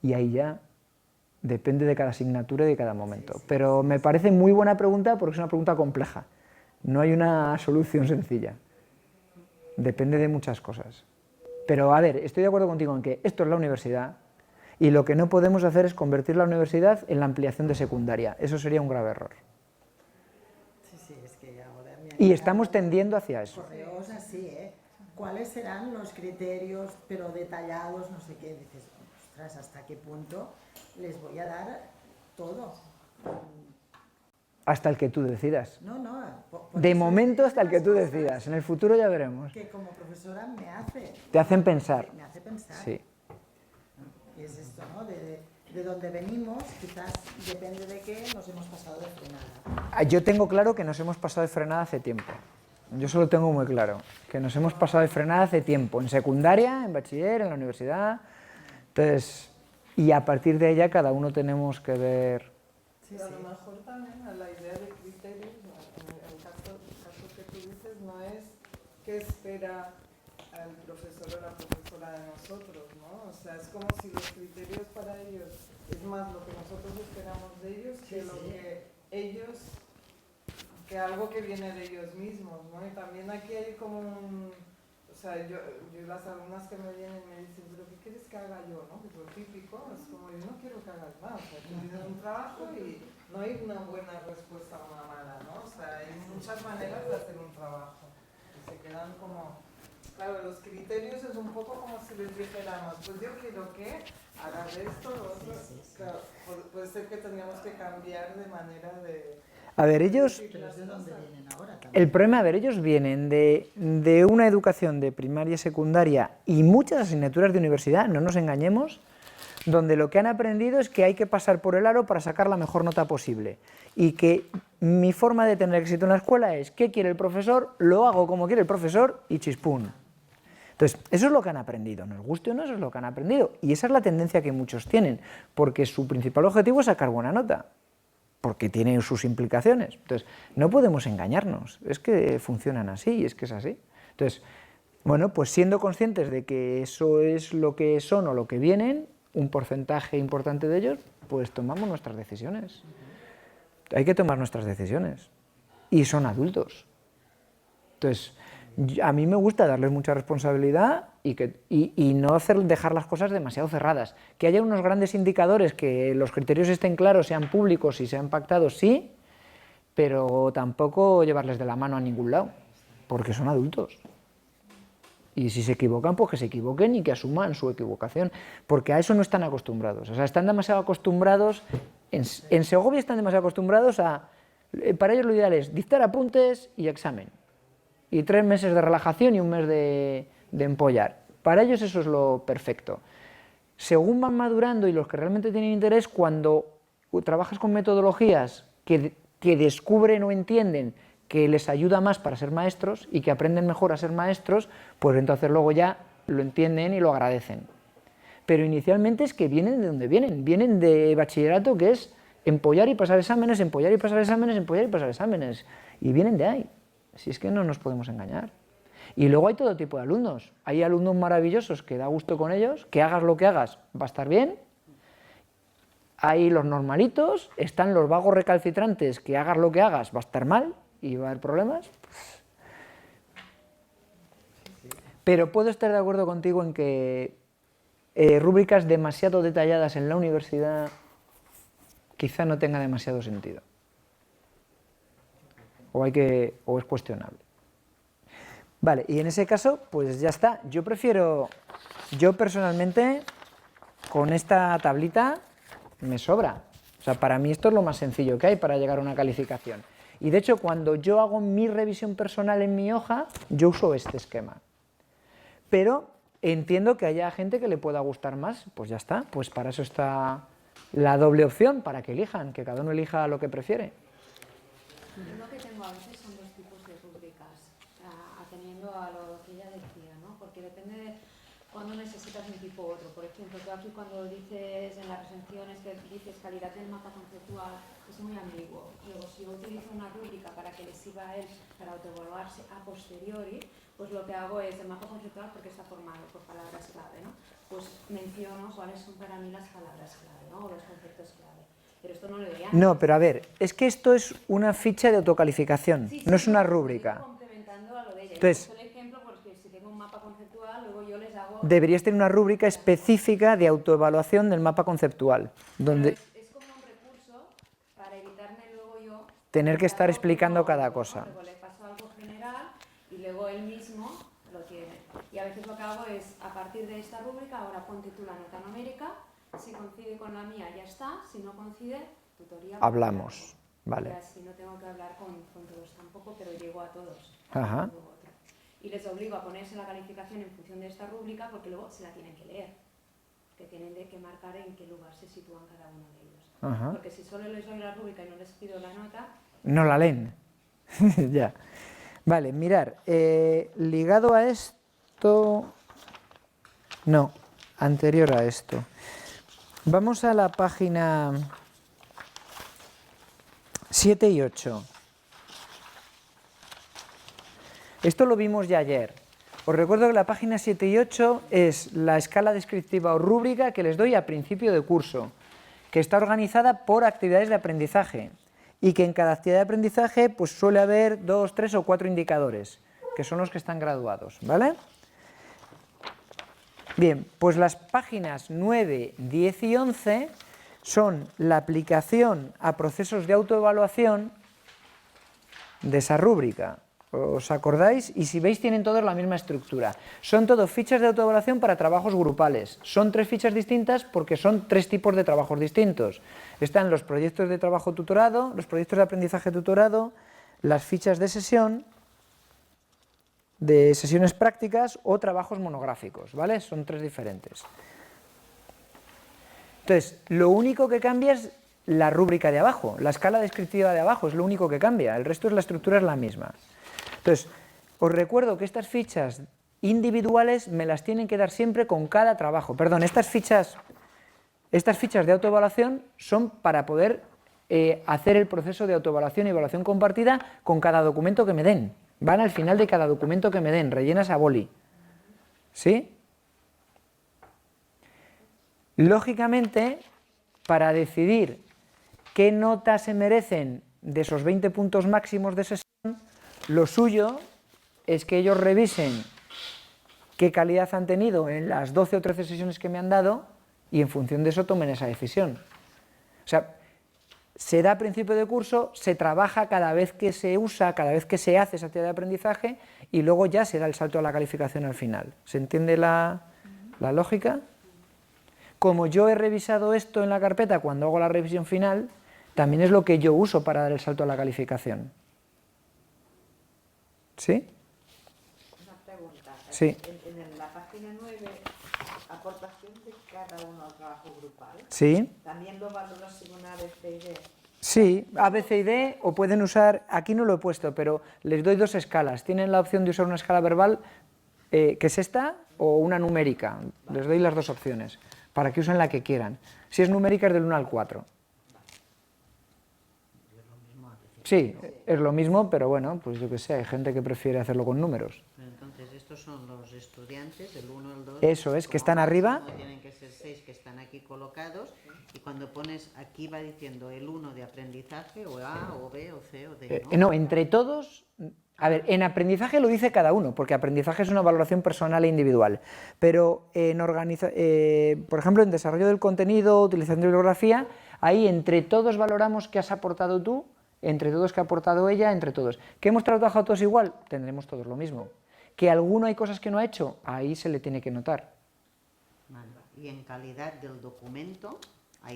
Y ahí ya depende de cada asignatura y de cada momento. Pero me parece muy buena pregunta porque es una pregunta compleja. No hay una solución sencilla. Depende de muchas cosas. Pero a ver, estoy de acuerdo contigo en que esto es la universidad y lo que no podemos hacer es convertir la universidad en la ampliación de secundaria. Eso sería un grave error. Sí, es que ahora y estamos tendiendo hacia eso. Correos así, ¿eh? ¿Cuáles serán los criterios, pero detallados, no sé qué? Dices, ostras, ¿hasta qué punto les voy a dar todo? Hasta el que tú decidas. No, de momento hasta el que tú decidas. En el futuro ya veremos. Que como profesora te hacen pensar. Me hace pensar. Sí. Y es esto, ¿no? De donde venimos, quizás depende de qué nos hemos pasado de frenada. Yo tengo claro que nos hemos pasado de frenada hace tiempo. Yo eso lo tengo muy claro. Que nos hemos pasado de frenada hace tiempo. En secundaria, en bachiller, en la universidad. Entonces, y a partir de ahí ya cada uno tenemos que ver... Sí, a lo mejor también a la idea de criterios, en el caso que tú dices, no es qué espera el profesor o la profesora de nosotros, ¿no? O sea, es como si los criterios para ellos es más lo que nosotros esperamos de ellos que lo que ellos, que algo que viene de ellos mismos, ¿no? Y también aquí hay como un... O sea, yo las alumnas que me vienen me dicen, pero ¿qué quieres que haga yo? ¿No? Que es lo típico, es como yo no quiero que hagas nada, o sea, tú tienes un trabajo y no hay una buena respuesta a una mala, ¿no? O sea, hay muchas maneras de hacer un trabajo y se quedan como... Claro, los criterios es un poco como si les dijéramos, pues yo quiero que hagas esto, lo otro. Claro, puede ser que tengamos que cambiar de manera de... A ver, ellos... El problema, a ver, ellos vienen de una educación de primaria y secundaria y muchas asignaturas de universidad, no nos engañemos, donde lo que han aprendido es que hay que pasar por el aro para sacar la mejor nota posible. Y que mi forma de tener éxito en la escuela es, ¿qué quiere el profesor? Lo hago como quiere el profesor y chispún. Entonces, eso es lo que han aprendido, nos guste o no, eso es lo que han aprendido. Y esa es la tendencia que muchos tienen, porque su principal objetivo es sacar buena nota, porque tiene sus implicaciones. Entonces, no podemos engañarnos, es que funcionan así, es que es así. Entonces, bueno, pues siendo conscientes de que eso es lo que son o lo que vienen, un porcentaje importante de ellos, pues tomamos nuestras decisiones. Hay que tomar nuestras decisiones. Y son adultos. Entonces, a mí me gusta darles mucha responsabilidad y no dejar las cosas demasiado cerradas. Que haya unos grandes indicadores, que los criterios estén claros, sean públicos y sean pactados, sí, pero tampoco llevarles de la mano a ningún lado, porque son adultos. Y si se equivocan, pues que se equivoquen y que asuman su equivocación, porque a eso no están acostumbrados. O sea, están demasiado acostumbrados, en Segovia están demasiado acostumbrados a, para ellos lo ideal es dictar apuntes y examen. Y 3 meses de relajación y 1 mes de empollar. Para ellos eso es lo perfecto. Según van madurando y los que realmente tienen interés, cuando trabajas con metodologías que descubren o entienden que les ayuda más para ser maestros y que aprenden mejor a ser maestros, pues entonces luego ya lo entienden y lo agradecen. Pero inicialmente es que vienen de donde vienen de bachillerato, que es empollar y pasar exámenes, empollar y pasar exámenes, empollar y pasar exámenes, y vienen de ahí, si es que no nos podemos engañar. Y luego hay todo tipo de alumnos, hay alumnos maravillosos que da gusto con ellos, que hagas lo que hagas va a estar bien, hay los normalitos, están los vagos recalcitrantes, que hagas lo que hagas va a estar mal, y va a haber problemas. Pero puedo estar de acuerdo contigo en que rúbricas demasiado detalladas en la universidad quizá no tenga demasiado sentido. O es cuestionable. Vale, y en ese caso, pues ya está. Yo personalmente, con esta tablita me sobra. O sea, para mí esto es lo más sencillo que hay para llegar a una calificación. Y de hecho, cuando yo hago mi revisión personal en mi hoja, yo uso este esquema. Pero entiendo que haya gente que le pueda gustar más, pues ya está, pues para eso está la doble opción, para que elijan, que cada uno elija lo que prefiere. Yo lo que tengo a veces son 2 tipos de rúbricas, atendiendo a lo que ella decía, ¿no? Porque depende de cuándo necesitas un tipo u otro. Por ejemplo, tú aquí cuando dices en las recensiones que dices calidad del mapa conceptual, es muy ambiguo. Luego, si yo utilizo una rúbrica para que le sirva a él para autoevaluarse a posteriori, pues lo que hago es el mapa conceptual, porque está formado por palabras clave, ¿no? Pues menciono cuáles son para mí las palabras clave, ¿no? O los conceptos clave. Pero esto no lo debería. No, pero a ver, es que esto es una ficha de autocalificación, Sí, no es una estoy rúbrica. complementando a lo de ella. Entonces, el ejemplo porque si tengo un mapa conceptual, luego yo les hago... deberías tener una rúbrica específica de autoevaluación del mapa conceptual, donde Es como un recurso para evitarme luego yo... tener que estar explicando cada cosa. Luego le paso algo general y luego él mismo lo tiene. Y a veces lo que hago es, a partir de esta rúbrica, ahora ponte tú la nota numérica, si coincide con la mía ya está, si no coincide, tutoría... Hablamos, vale. Y así no tengo que hablar con todos tampoco, pero llego a todos. Ajá. Y les obligo a ponerse la calificación en función de esta rúbrica porque luego se la tienen que leer, que tienen que marcar en qué lugar se sitúan cada uno de ellos. Ajá. Porque si solo les doy la rúbrica y no les pido la nota... No la leen. Ya. Vale, mirar, ligado a esto... No, anterior a esto. Vamos a la página 7 y 8. Esto lo vimos ya ayer. Os recuerdo que la página 7 y 8 es la escala descriptiva o rúbrica que les doy a principio de curso, que está organizada por actividades de aprendizaje y que en cada actividad de aprendizaje pues suele haber 2, 3 o 4 indicadores, que son los que están graduados, ¿vale? Bien, pues las páginas 9, 10 y 11 son la aplicación a procesos de autoevaluación de esa rúbrica. ¿Os acordáis? Y si veis tienen todos la misma estructura. Son todo fichas de autoevaluación para trabajos grupales. Son 3 fichas distintas porque son 3 tipos de trabajos distintos. Están los proyectos de trabajo tutorado, los proyectos de aprendizaje tutorado, las fichas de sesión, de sesiones prácticas o trabajos monográficos, ¿vale? Son 3 diferentes. Entonces, lo único que cambia es la rúbrica de abajo, la escala descriptiva de abajo es lo único que cambia, el resto de la estructura es la misma. Entonces, os recuerdo que estas fichas individuales me las tienen que dar siempre con cada trabajo. Perdón, estas fichas de autoevaluación son para poder hacer el proceso de autoevaluación y evaluación compartida con cada documento que me den. Van al final de cada documento que me den, rellenas a boli. ¿Sí? Lógicamente, para decidir qué notas se merecen de esos 20 puntos máximos de sesión, lo suyo es que ellos revisen qué calidad han tenido en las 12 o 13 sesiones que me han dado y en función de eso tomen esa decisión. O sea, se da a principio de curso, se trabaja cada vez que se usa, cada vez que se hace esa actividad de aprendizaje y luego ya se da el salto a la calificación al final. ¿Se entiende la lógica? Como yo he revisado esto en la carpeta cuando hago la revisión final, también es lo que yo uso para dar el salto a la calificación. ¿Sí? Una pregunta. Sí. En la página 9, aportación de cada uno al trabajo grupal. Sí. ¿También lo valoras según A, B, C y D? Sí, A, B, C y D, o pueden usar, aquí no lo he puesto, pero les doy dos escalas. Tienen la opción de usar una escala verbal, que es esta, o una numérica. Les doy las dos opciones, para que usen la que quieran. Si es numérica es del 1 al 4. Sí, es lo mismo, pero bueno, pues yo qué sé, hay gente que prefiere hacerlo con números. Entonces, estos son los estudiantes, del 1 al 2. Eso es, que como están arriba. máximo tienen que ser 6 que están aquí colocados, y cuando pones aquí va diciendo el 1 de aprendizaje, o A, o B, o C, o D, ¿no? No, entre todos, a ver, en aprendizaje lo dice cada uno, porque aprendizaje es una valoración personal e individual, pero por ejemplo, en desarrollo del contenido, utilización de bibliografía, ahí entre todos valoramos qué has aportado tú, entre todos qué ha aportado ella, entre todos. ¿Que hemos trabajado todos igual? Tendremos todos lo mismo. ¿Que alguno hay cosas que no ha hecho? Ahí se le tiene que notar. Vale. Y en calidad del documento,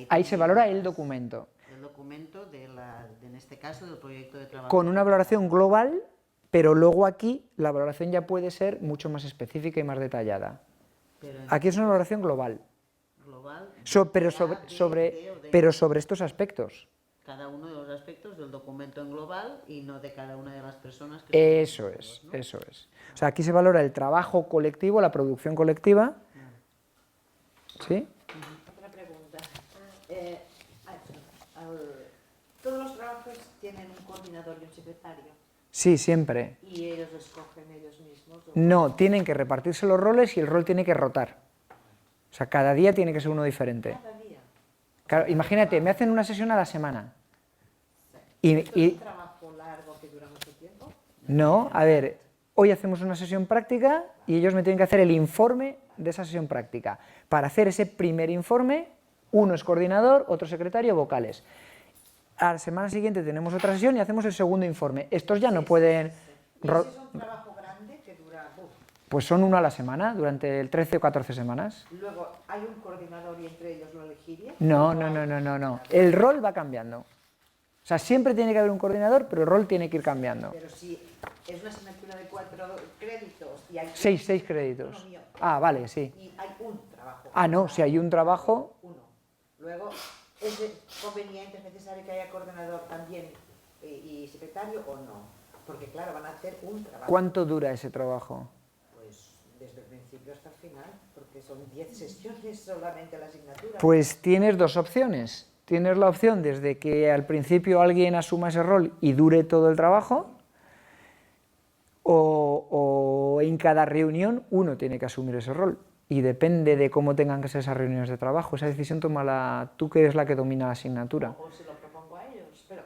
Ahí se valora el documento. El documento, en este caso, del proyecto de trabajo. Con una valoración global, pero luego aquí la valoración ya puede ser mucho más específica y más detallada. Aquí es una valoración global. Global. Pero sobre estos aspectos. Cada uno de los aspectos del documento en global y no de cada una de las personas que... Eso es, ¿no? Eso es. O sea, aquí se valora el trabajo colectivo, la producción colectiva. ¿Sí? Otra pregunta. Todos los trabajos tienen un coordinador y un secretario, Sí, siempre. y ellos lo escogen ellos mismos. No, tienen que repartirse los roles y el rol tiene que rotar. O sea, cada día tiene que ser uno diferente. Cada día. Claro, imagínate, me hacen una sesión a la semana. ¿Esto es un trabajo largo que dura mucho tiempo? No, a ver, hoy hacemos una sesión práctica y ellos me tienen que hacer el informe de esa sesión práctica. Para hacer ese primer informe, uno es coordinador, otro secretario, vocales. A la semana siguiente tenemos otra sesión y hacemos el segundo informe. Estos ya no pueden... ¿Y si es un trabajo grande que dura... Pues son uno a la semana, durante 13 o 14 semanas. Luego, ¿hay un coordinador y entre ellos lo elegiría? No. El rol va cambiando. O sea, siempre tiene que haber un coordinador, pero el rol tiene que ir cambiando. Pero si es una asignatura de 4 créditos y hay... 6 créditos. Uno mío. Ah, vale, sí. Y hay un trabajo. Ah, no, si hay un trabajo... Uno. Luego, ¿es conveniente, es necesario que haya coordinador también y secretario o no? Porque claro, van a hacer un trabajo. ¿Cuánto dura ese trabajo? Pues desde el principio hasta el final, porque son 10 sesiones solamente la asignatura. Pues tienes dos opciones. Tienes la opción desde que al principio alguien asuma ese rol y dure todo el trabajo, o en cada reunión uno tiene que asumir ese rol. Y depende de cómo tengan que ser esas reuniones de trabajo. Esa decisión tómala tú, que eres la que domina la asignatura. O se lo propongo a ellos, pero...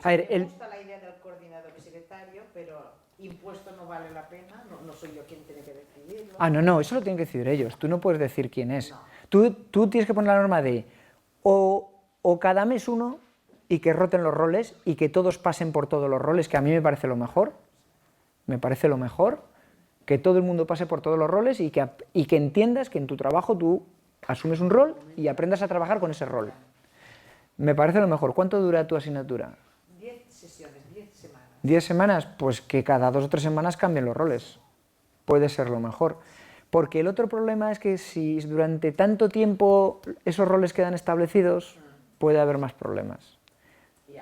A ver, me gusta la idea del coordinador y secretario, pero impuesto no vale la pena, no soy yo quien tiene que decidirlo. Ah, no, eso lo tienen que decidir ellos. Tú no puedes decir quién es. No. Tú tienes que poner la norma de o cada mes uno y que roten los roles y que todos pasen por todos los roles, que a mí me parece lo mejor. Me parece lo mejor. Que todo el mundo pase por todos los roles y que entiendas que en tu trabajo tú asumes un rol y aprendas a trabajar con ese rol. Me parece lo mejor. ¿Cuánto dura tu asignatura? 10 sesiones, 10 semanas. 10 semanas, pues que cada 2 o 3 semanas cambien los roles. Puede ser lo mejor. Porque el otro problema es que si durante tanto tiempo esos roles quedan establecidos, puede haber más problemas. Y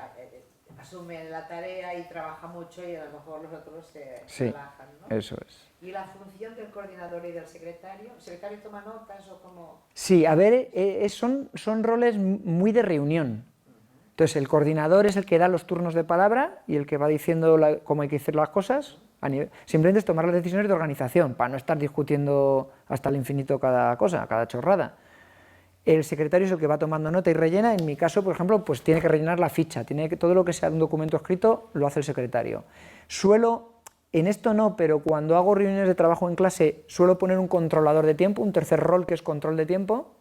asume la tarea y trabaja mucho y a lo mejor los otros se Sí, relajan, ¿no? eso es. ¿Y la función del coordinador y del secretario? ¿El secretario toma notas o cómo? Sí, a ver, son roles muy de reunión. Entonces, el coordinador es el que da los turnos de palabra y el que va diciendo cómo hay que hacer las cosas. Simplemente es tomar las decisiones de organización, para no estar discutiendo hasta el infinito cada cosa, cada chorrada. El secretario es el que va tomando nota y rellena. En mi caso, por ejemplo, pues tiene que rellenar la ficha. Todo lo que sea un documento escrito lo hace el secretario. En esto no, pero cuando hago reuniones de trabajo en clase, suelo poner un controlador de tiempo, un tercer rol que es control de tiempo,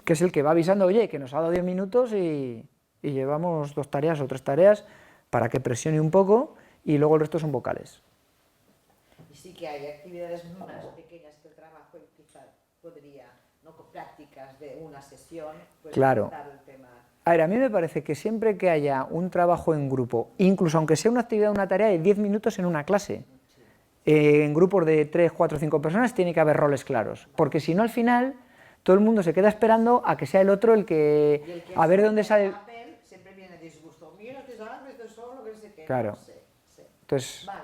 que es el que va avisando, oye, que nos ha dado 10 minutos y y llevamos 2 tareas o 3 tareas para que presione un poco y luego el resto son vocales. Y sí que hay actividades más pequeñas que el trabajo y quizás podría, no con prácticas de una sesión, pues Claro. tratar el tema. A ver, a mí me parece que siempre que haya un trabajo en grupo, incluso aunque sea una actividad, una tarea de 10 minutos en una clase, en grupos de 3, 4, 5 personas, tiene que haber roles claros, porque si no al final todo el mundo se queda esperando a que sea el otro el que, Y el que a ver de hace dónde el sale. papel siempre viene disgusto. Mira, te sabes, esto solo, que no sé qué. Claro. No sé, sí. Entonces, Vale.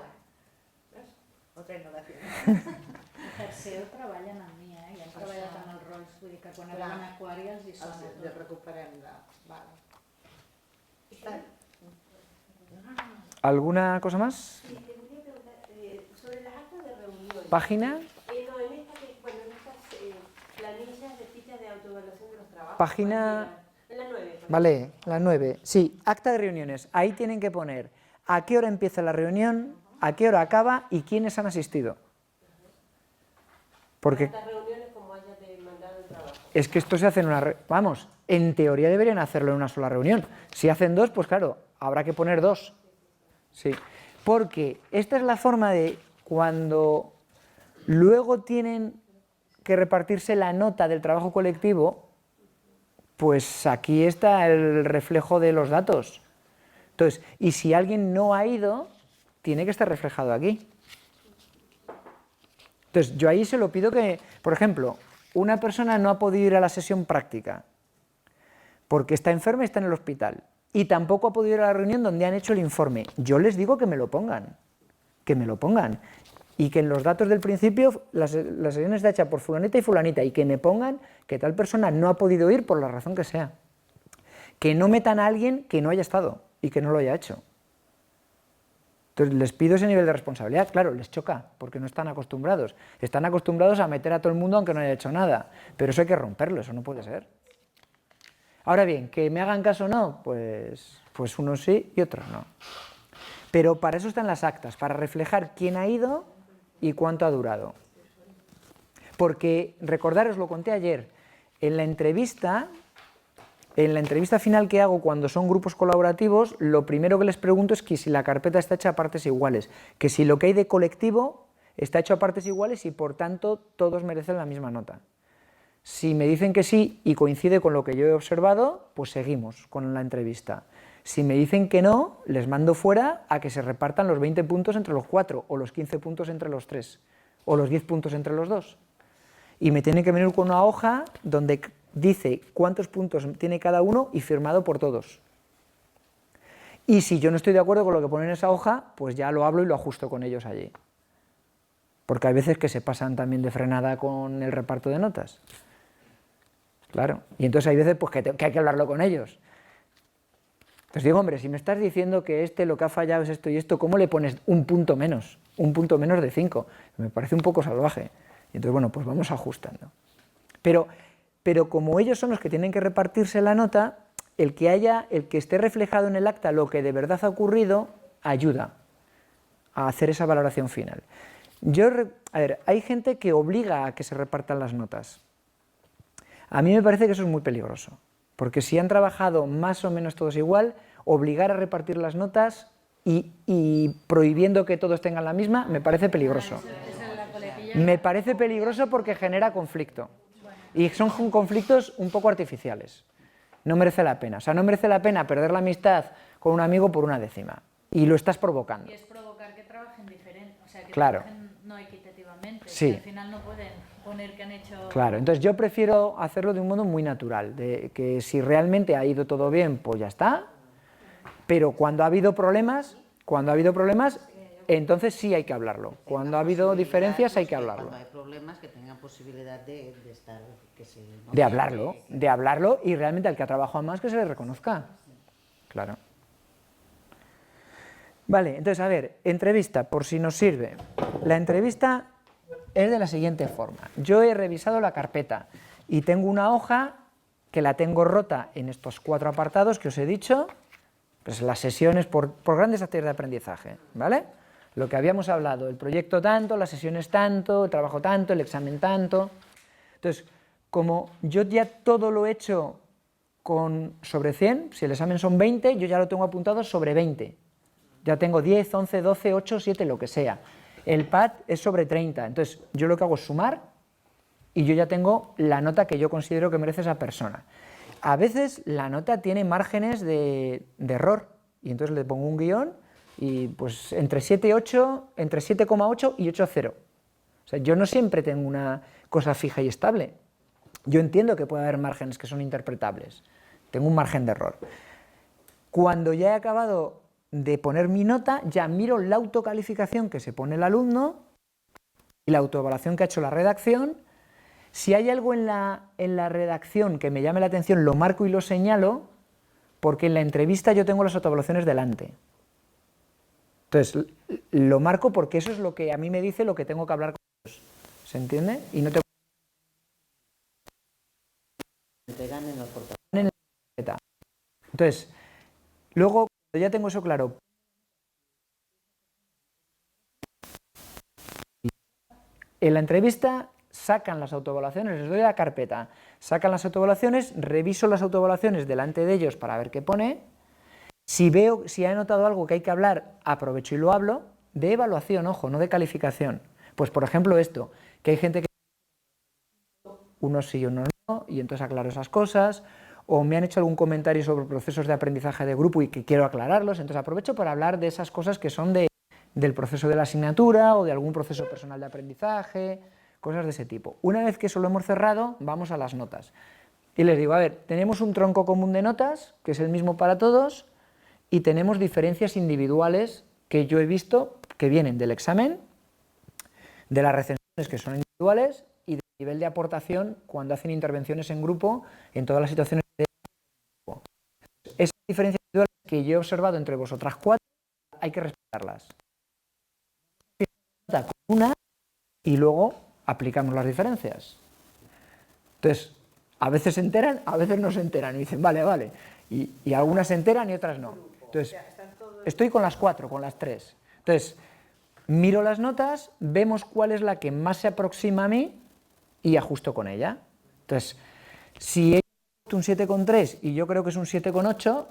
¿Ves? Otra innovación. Ejerceu treballen amb mi, i hem treballat en els rols, vull dir que quan Clar. anaven a Aquària els hi sona De tot. recuperem la... Vale. ¿alguna cosa más? Sí, te quería preguntar sobre las actas de reunión. Página, No, en esta bueno, en estas planillas de fichas de autoevaluación de los trabajos. Página- En la 9. vale, la 9. Sí, acta de reuniones. Ahí tienen que poner a qué hora empieza la reunión, a qué hora acaba y quiénes han asistido. Porque Estas reuniones como hayas demandado el trabajo. es que esto se hace en una... Vamos, en teoría deberían hacerlo en una sola reunión. Si hacen 2, pues claro, habrá que poner 2. Sí, porque esta es la forma de cuando luego tienen que repartirse la nota del trabajo colectivo, pues aquí está el reflejo de los datos. Entonces, y si alguien no ha ido, tiene que estar reflejado aquí. Entonces, yo ahí se lo pido que, por ejemplo, una persona no ha podido ir a la sesión práctica porque está enferma y está en el hospital, y tampoco ha podido ir a la reunión donde han hecho el informe. Yo les digo que me lo pongan, y que en los datos del principio la sesión está hecha por fulanita y fulanita, y que me pongan que tal persona no ha podido ir por la razón que sea. Que no metan a alguien que no haya estado y que no lo haya hecho. Entonces les pido ese nivel de responsabilidad. Claro, les choca, porque no están acostumbrados. Están acostumbrados a meter a todo el mundo aunque no haya hecho nada, pero eso hay que romperlo, eso no puede ser. Ahora bien, que me hagan caso o no, pues unos sí y otros no. Pero para eso están las actas, para reflejar quién ha ido y cuánto ha durado. Porque, recordaros, lo conté ayer, en la entrevista final que hago cuando son grupos colaborativos, lo primero que les pregunto es que si la carpeta está hecha a partes iguales, que si lo que hay de colectivo está hecho a partes iguales y por tanto todos merecen la misma nota. Si me dicen que sí y coincide con lo que yo he observado, pues seguimos con la entrevista. Si me dicen que no, les mando fuera a que se repartan los 20 puntos entre los 4, o los 15 puntos entre los 3, o los 10 puntos entre los 2. Y me tienen que venir con una hoja donde dice cuántos puntos tiene cada uno y firmado por todos. Y si yo no estoy de acuerdo con lo que pone en esa hoja, pues ya lo hablo y lo ajusto con ellos allí. Porque hay veces que se pasan también de frenada con el reparto de notas. Claro, y entonces hay veces pues, que hay que hablarlo con ellos. Entonces digo, hombre, si me estás diciendo que lo que ha fallado es esto y esto, ¿cómo le pones un punto menos? Un punto menos de 5. Me parece un poco salvaje. Y entonces, bueno, pues vamos ajustando. Pero como ellos son los que tienen que repartirse la nota, el que esté reflejado en el acta lo que de verdad ha ocurrido, ayuda a hacer esa valoración final. A ver, hay gente que obliga a que se repartan las notas. A mí me parece que eso es muy peligroso, porque si han trabajado más o menos todos igual, obligar a repartir las notas y prohibiendo que todos tengan la misma, me parece peligroso. Me parece peligroso porque genera conflicto. Y son conflictos un poco artificiales. No merece la pena. O sea, no merece la pena perder la amistad con un amigo por una décima. Y lo estás provocando. Y es provocar que trabajen diferente, o sea, que Claro. trabajen no equitativamente. Sí. Que al final no pueden poner que han hecho... Claro, entonces yo prefiero hacerlo de un modo muy natural, de que si realmente ha ido todo bien, pues ya está, pero cuando ha habido problemas, entonces sí hay que hablarlo. Cuando ha habido diferencias hay que hablarlo. Cuando hay problemas que tengan posibilidad de estar... De hablarlo y realmente al que ha trabajado más que se le reconozca. Claro. Vale, entonces a ver, entrevista, por si nos sirve. La entrevista es de la siguiente forma. Yo he revisado la carpeta y tengo una hoja que la tengo rota en estos 4 apartados que os he dicho, pues las sesiones por grandes actividades de aprendizaje, ¿vale? Lo que habíamos hablado, el proyecto tanto, las sesiones tanto, el trabajo tanto, el examen tanto. Entonces, como yo ya todo lo he hecho sobre 100, si el examen son 20, yo ya lo tengo apuntado sobre 20. Ya tengo 10, 11, 12, 8, 7, lo que sea. El PAT es sobre 30, entonces yo lo que hago es sumar y yo ya tengo la nota que yo considero que merece esa persona. A veces la nota tiene márgenes de error y entonces le pongo un guión y pues entre 7,8 y 8,0. O sea, yo no siempre tengo una cosa fija y estable. Yo entiendo que puede haber márgenes que son interpretables. Tengo un margen de error. Cuando ya he acabado de poner mi nota, ya miro la autocalificación que se pone el alumno y la autoevaluación que ha hecho la redacción. Si hay algo en la redacción que me llame la atención, lo marco y lo señalo, porque en la entrevista yo tengo las autoevaluaciones delante. Entonces, lo marco porque eso es lo que a mí me dice lo que tengo que hablar con ellos. ¿Se entiende? Y no tengo Entregan en el portal. en la tarjeta. Entonces, luego, cuando ya tengo eso claro, en la entrevista sacan las autoevaluaciones, les doy la carpeta, sacan las autoevaluaciones, reviso las autoevaluaciones delante de ellos para ver qué pone. Si veo, si he notado algo que hay que hablar, aprovecho y lo hablo. De evaluación, ojo, no de calificación. Pues por ejemplo esto, que hay gente que unos sí y unos no, y entonces aclaro esas cosas, o me han hecho algún comentario sobre procesos de aprendizaje de grupo y que quiero aclararlos, entonces aprovecho para hablar de esas cosas que son del proceso de la asignatura o de algún proceso personal de aprendizaje, cosas de ese tipo. Una vez que eso lo hemos cerrado, vamos a las notas. Y les digo, a ver, tenemos un tronco común de notas, que es el mismo para todos, y tenemos diferencias individuales que yo he visto que vienen del examen, de las recensiones que son individuales y del nivel de aportación cuando hacen intervenciones en grupo en todas las situaciones de grupo. Esas diferencias individuales que yo he observado entre vosotras 4 hay que respetarlas. Una y luego aplicamos las diferencias. Entonces, a veces se enteran, a veces no se enteran y dicen, vale, vale. Y algunas se enteran y otras no. Entonces, estoy con las 4, con las 3. Entonces, miro las notas, vemos cuál es la que más se aproxima a mí y ajusto con ella. Entonces, si he puesto un 7,3 y yo creo que es un 7,8,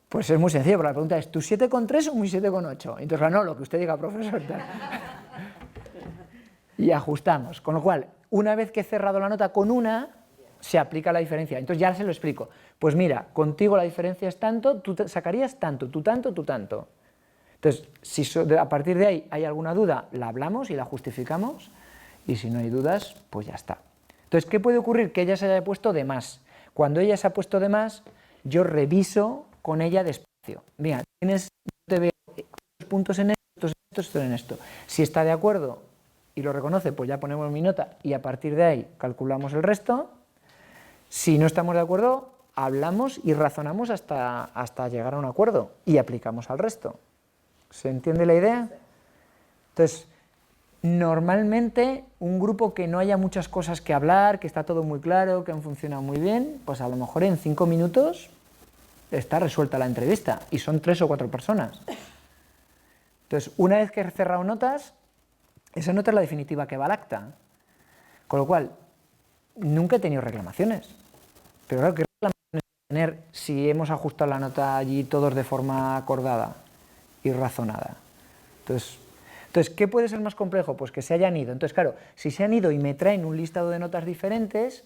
pues es muy sencillo, pero la pregunta es, ¿tu 7,3 o mi 7,8? Entonces, no, lo que usted diga, profesor. Y ajustamos. Con lo cual, una vez que he cerrado la nota con una, se aplica la diferencia. Entonces ya se lo explico. Pues mira, contigo la diferencia es tanto, tú sacarías tanto, tú tanto, tú tanto. Entonces, si a partir de ahí hay alguna duda, la hablamos y la justificamos, y si no hay dudas, pues ya está. Entonces, ¿qué puede ocurrir? Que ella se haya puesto de más. Cuando ella se ha puesto de más, yo reviso con ella despacio. Mira, yo te veo estos puntos en esto, en esto. Si está de acuerdo y lo reconoce, pues ya ponemos mi nota y a partir de ahí calculamos el resto. Si no estamos de acuerdo, hablamos y razonamos hasta llegar a un acuerdo y aplicamos al resto. ¿Se entiende la idea? Entonces, normalmente un grupo que no haya muchas cosas que hablar, que está todo muy claro, que han funcionado muy bien, pues a lo mejor en 5 minutos está resuelta la entrevista y son 3 o 4 personas. Entonces, una vez que he cerrado notas, esa nota es la definitiva que va al acta. Con lo cual, nunca he tenido reclamaciones. Pero claro, ¿qué reclamaciones tener si hemos ajustado la nota allí todos de forma acordada y razonada? Entonces, ¿qué puede ser más complejo? Pues que se hayan ido. Entonces, claro, si se han ido y me traen un listado de notas diferentes,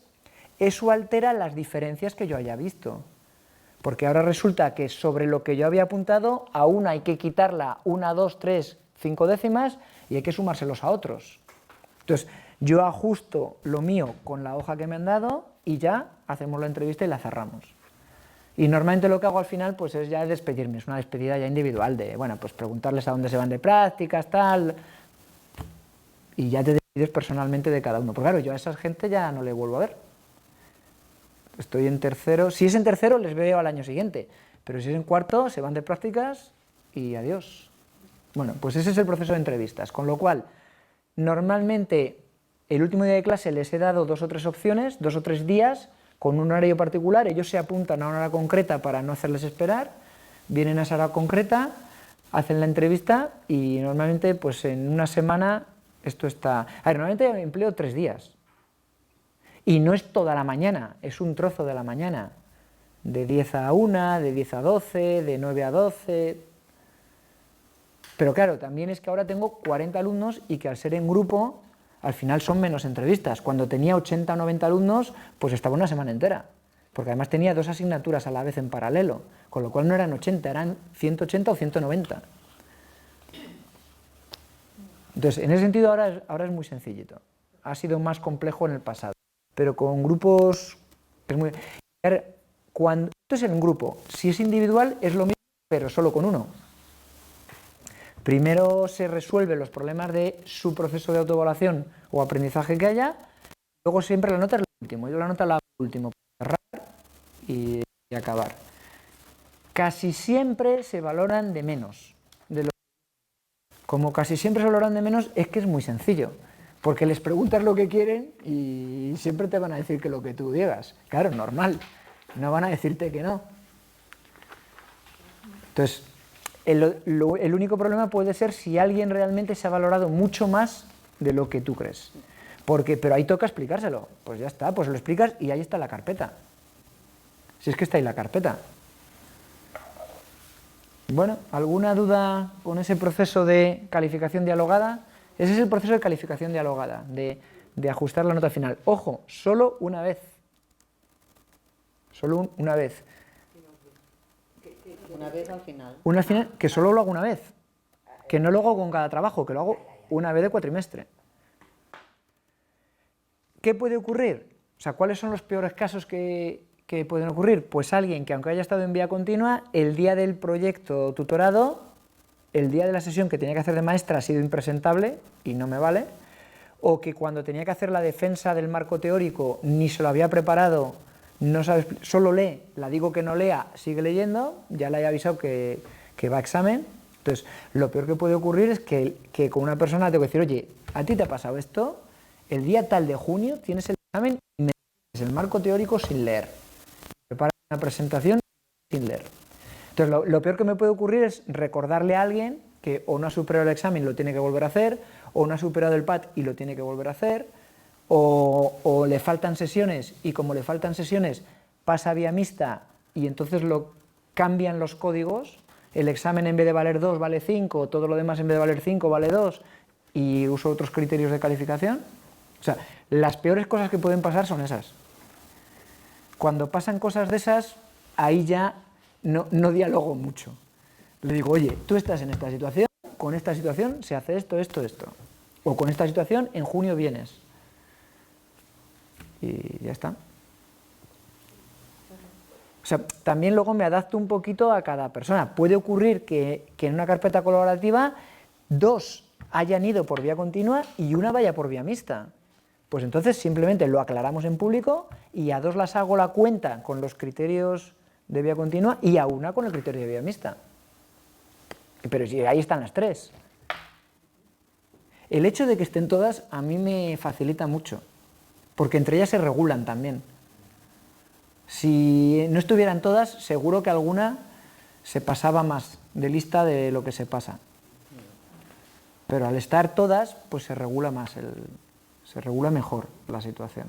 eso altera las diferencias que yo haya visto. Porque ahora resulta que sobre lo que yo había apuntado, a una hay que quitarla 1, 2, 3, 5 décimas y hay que sumárselos a otros. Entonces, yo ajusto lo mío con la hoja que me han dado y ya hacemos la entrevista y la cerramos. Y normalmente lo que hago al final pues es ya despedirme, es una despedida ya individual de, bueno, pues preguntarles a dónde se van de prácticas, tal, y ya te despides personalmente de cada uno. Porque claro, yo a esa gente ya no le vuelvo a ver. Estoy en tercero, si es en tercero les veo al año siguiente, pero si es en cuarto se van de prácticas y adiós. Bueno, pues ese es el proceso de entrevistas, con lo cual normalmente el último día de clase les he dado 2 o 3 opciones, 2 o 3 días, con un horario particular, ellos se apuntan a una hora concreta para no hacerles esperar, vienen a esa hora concreta, hacen la entrevista y normalmente pues en una semana esto está... A ver, normalmente empleo 3 días y no es toda la mañana, es un trozo de la mañana. de 10 a 1, de 10 a 12, de 9 a 12... Pero claro, también es que ahora tengo 40 alumnos y que al ser en grupo, al final son menos entrevistas. Cuando tenía 80 o 90 alumnos, pues estaba una semana entera, porque además tenía 2 asignaturas a la vez en paralelo, con lo cual no eran 80, eran 180 o 190. Entonces, en ese sentido ahora es muy sencillito. Ha sido más complejo en el pasado, pero con grupos es muy... Cuando esto es en grupo, si es individual es lo mismo, pero solo con uno. Primero se resuelven los problemas de su proceso de autoevaluación o aprendizaje que haya, luego siempre la nota es lo último. Yo la nota la hago último, para cerrar y acabar. Casi siempre se valoran de menos. Como casi siempre se valoran de menos, es que es muy sencillo, porque les preguntas lo que quieren y siempre te van a decir que lo que tú digas. Claro, normal, no van a decirte que no. Entonces, el único problema puede ser si alguien realmente se ha valorado mucho más de lo que tú crees. Pero ahí toca explicárselo. Pues ya está, pues lo explicas y ahí está la carpeta. Si es que está ahí la carpeta. Bueno, ¿alguna duda con ese proceso de calificación dialogada? Ese es el proceso de calificación dialogada, de ajustar la nota final. Ojo, solo una vez. Solo una vez. Una vez al final. Una final que solo lo hago una vez, que no lo hago con cada trabajo, que lo hago una vez de cuatrimestre. ¿Qué puede ocurrir? O sea, ¿cuáles son los peores casos que pueden ocurrir? Pues alguien que aunque haya estado en vía continua, el día del proyecto tutorado, el día de la sesión que tenía que hacer de maestra ha sido impresentable y no me vale, o que cuando tenía que hacer la defensa del marco teórico ni se lo había preparado, no sabe, solo lee, la digo que no lea, sigue leyendo, ya le he avisado que va a examen. Entonces, lo peor que puede ocurrir es que con una persona tengo que decir, oye, ¿a ti te ha pasado esto? El día tal de junio tienes el examen y me dices el marco teórico sin leer. Prepara una presentación sin leer. Entonces, lo peor que me puede ocurrir es recordarle a alguien que o no ha superado el examen y lo tiene que volver a hacer, o no ha superado el PAT y lo tiene que volver a hacer, o le faltan sesiones y como le faltan sesiones pasa a vía mixta y entonces cambian los códigos, el examen en vez de valer 2 vale 5, todo lo demás en vez de valer 5 vale 2 y uso otros criterios de calificación. O sea, las peores cosas que pueden pasar son esas. Cuando pasan cosas de esas, ahí ya no dialogo mucho. Le digo, oye, tú estás en esta situación, con esta situación se hace esto, esto, esto. O con esta situación en junio vienes. Y ya está. O sea, también luego me adapto un poquito a cada persona. Puede ocurrir que en una carpeta colaborativa 2 hayan ido por vía continua y una vaya por vía mixta. Pues entonces simplemente lo aclaramos en público y a 2 las hago la cuenta con los criterios de vía continua y a una con el criterio de vía mixta. Pero si ahí están las 3. El hecho de que estén todas a mí me facilita mucho, porque entre ellas se regulan también. Si no estuvieran todas, seguro que alguna se pasaba más de lista de lo que se pasa. Pero al estar todas, pues se regula más, se regula mejor la situación.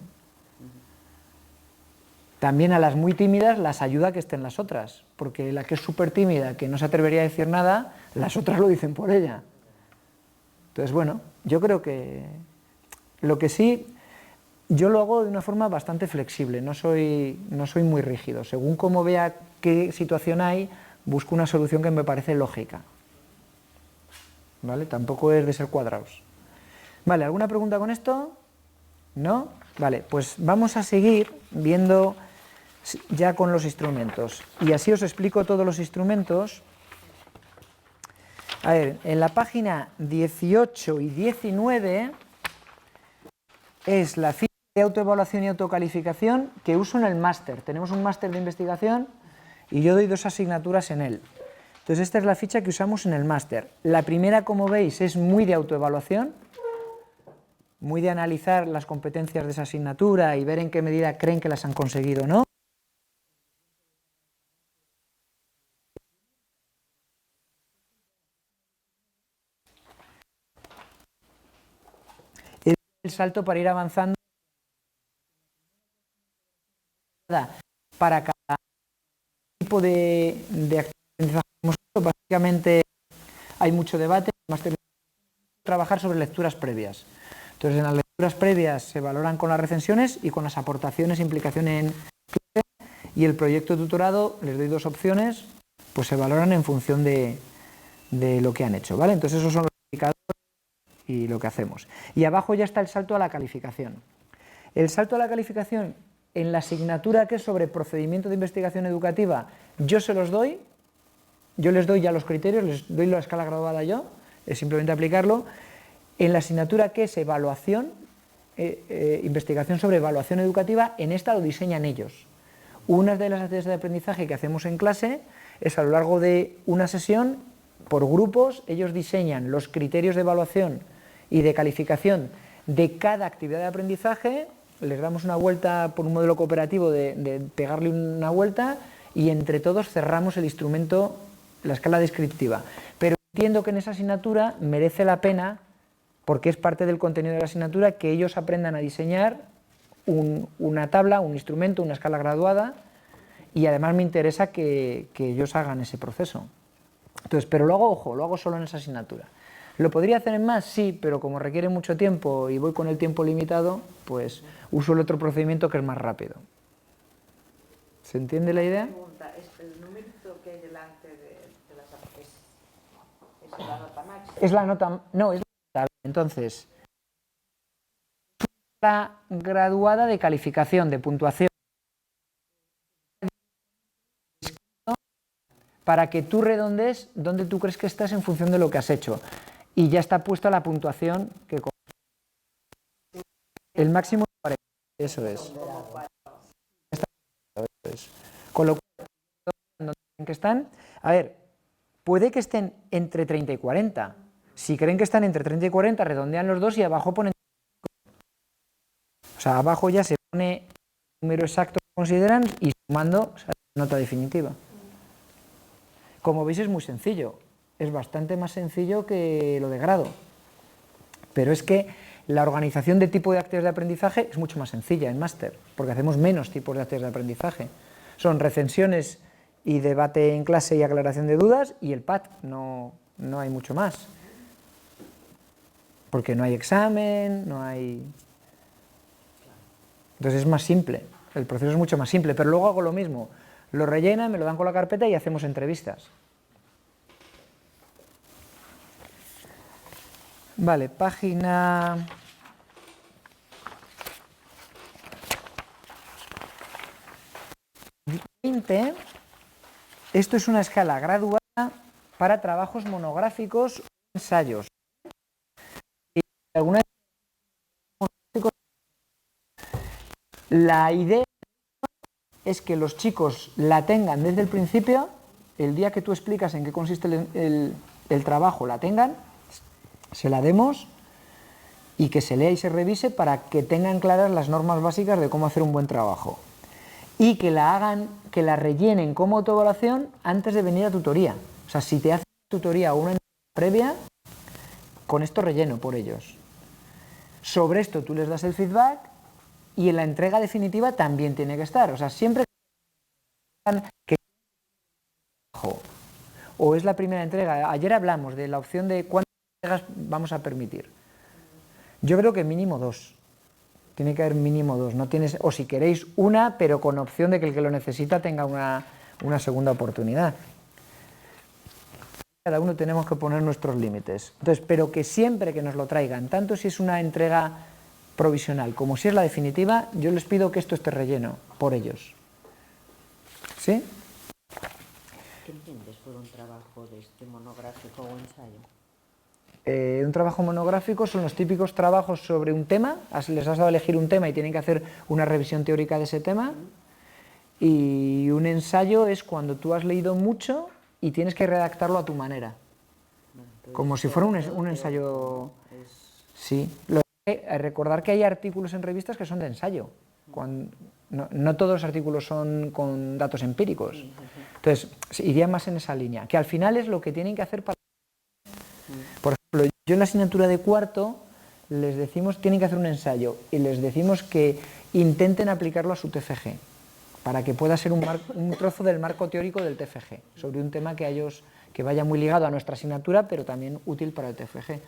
También a las muy tímidas las ayuda que estén las otras, porque la que es súper tímida, que no se atrevería a decir nada, las otras lo dicen por ella. Entonces, bueno, yo creo que lo que sí, yo lo hago de una forma bastante flexible, no soy muy rígido. Según cómo vea qué situación hay, busco una solución que me parece lógica. ¿Vale? Tampoco es de ser cuadrados. Vale, ¿alguna pregunta con esto? ¿No? Vale, pues vamos a seguir viendo ya con los instrumentos. Y así os explico todos los instrumentos. A ver, en la página 18 y 19 es la ficha de autoevaluación y autocalificación que uso en el máster. Tenemos un máster de investigación y yo doy 2 asignaturas en él. Entonces esta es la ficha que usamos en el máster. La primera, como veis, es muy de autoevaluación, muy de analizar las competencias de esa asignatura y ver en qué medida creen que las han conseguido o no. El salto para ir avanzando para cada tipo de aprendizaje hemos hecho. Básicamente hay mucho debate, trabajar sobre lecturas previas. Entonces, en las lecturas previas se valoran con las recensiones y con las aportaciones e implicaciones en clase, y el proyecto de tutorado, les doy dos opciones, pues se valoran en función de lo que han hecho, ¿vale? Entonces esos son los indicadores y lo que hacemos. Y abajo ya está el salto a la calificación. El salto a la calificación en la asignatura que es sobre procedimiento de investigación educativa, yo se los doy, yo les doy ya los criterios, les doy la escala graduada yo, es simplemente aplicarlo. En la asignatura que es evaluación, investigación sobre evaluación educativa, en esta lo diseñan ellos. Una de las actividades de aprendizaje que hacemos en clase es a lo largo de una sesión, por grupos, ellos diseñan los criterios de evaluación y de calificación de cada actividad de aprendizaje, les damos una vuelta por un modelo cooperativo de pegarle una vuelta y entre todos cerramos el instrumento, la escala descriptiva. Pero entiendo que en esa asignatura merece la pena, porque es parte del contenido de la asignatura, que ellos aprendan a diseñar una tabla, un instrumento, una escala graduada, y además me interesa que ellos hagan ese proceso. Entonces, pero lo hago, ojo, lo hago solo en esa asignatura. ¿Lo podría hacer en más? Sí, pero como requiere mucho tiempo y voy con el tiempo limitado, pues uso el otro procedimiento que es más rápido. ¿Se entiende la idea? Pregunta, ¿el numerito que hay delante de las es la nota máxima? Es la nota, no, es la nota. Entonces, la graduada de calificación, de puntuación, para que tú redondees donde tú crees que estás en función de lo que has hecho. Y ya está puesta la puntuación que el máximo es 40. Eso es. Con lo cual, ¿dónde creen que están? A ver, puede que estén entre 30 y 40. Si creen que están entre 30 y 40, redondean los dos y abajo ponen... O sea, abajo ya se pone el número exacto que consideran y sumando la nota definitiva. Como veis es muy sencillo, es bastante más sencillo que lo de grado, pero es que la organización de tipo de actividades de aprendizaje es mucho más sencilla en máster, porque hacemos menos tipos de actividades de aprendizaje. Son recensiones y debate en clase y aclaración de dudas y el PAT, no hay mucho más, porque no hay examen, no hay... Entonces es más simple, el proceso es mucho más simple, pero luego hago lo mismo. Lo rellenan, me lo dan con la carpeta y hacemos entrevistas. Vale, página... ...20. Esto es una escala graduada para trabajos monográficos o ensayos. Y algunas la idea es que los chicos la tengan desde el principio, el día que tú explicas en qué consiste el trabajo, la tengan, se la demos y que se lea y se revise para que tengan claras las normas básicas de cómo hacer un buen trabajo. Y que la hagan, que la rellenen como autoevaluación antes de venir a tutoría. O sea, si te hacen tutoría o una previa, con esto relleno por ellos. Sobre esto tú les das el feedback y en la entrega definitiva también tiene que estar. O sea, siempre que o es la primera entrega. Ayer hablamos de la opción de cuántas entregas vamos a permitir. Yo creo que mínimo 2. Tiene que haber mínimo 2. No tienes, o si queréis una, pero con opción de que el que lo necesita tenga una segunda oportunidad. Cada uno tenemos que poner nuestros límites. Entonces, pero que siempre que nos lo traigan, tanto si es una entrega provisional como si es la definitiva, yo les pido que esto esté relleno por ellos. ¿Sí? ¿Qué entiendes por un trabajo de este monográfico o ensayo? Un trabajo monográfico son los típicos trabajos sobre un tema, les has dado a elegir un tema y tienen que hacer una revisión teórica de ese tema, y un ensayo es cuando tú has leído mucho y tienes que redactarlo a tu manera, como si fuera un ensayo. Sí, recordar que hay artículos en revistas que son de ensayo, no todos los artículos son con datos empíricos, entonces iría más en esa línea, que al final es lo que tienen que hacer para... Por ejemplo, yo en la asignatura de cuarto les decimos, tienen que hacer un ensayo y les decimos que intenten aplicarlo a su TFG. para que pueda ser un trozo del marco teórico del TFG, sobre un tema que vaya muy ligado a nuestra asignatura, pero también útil para el TFG.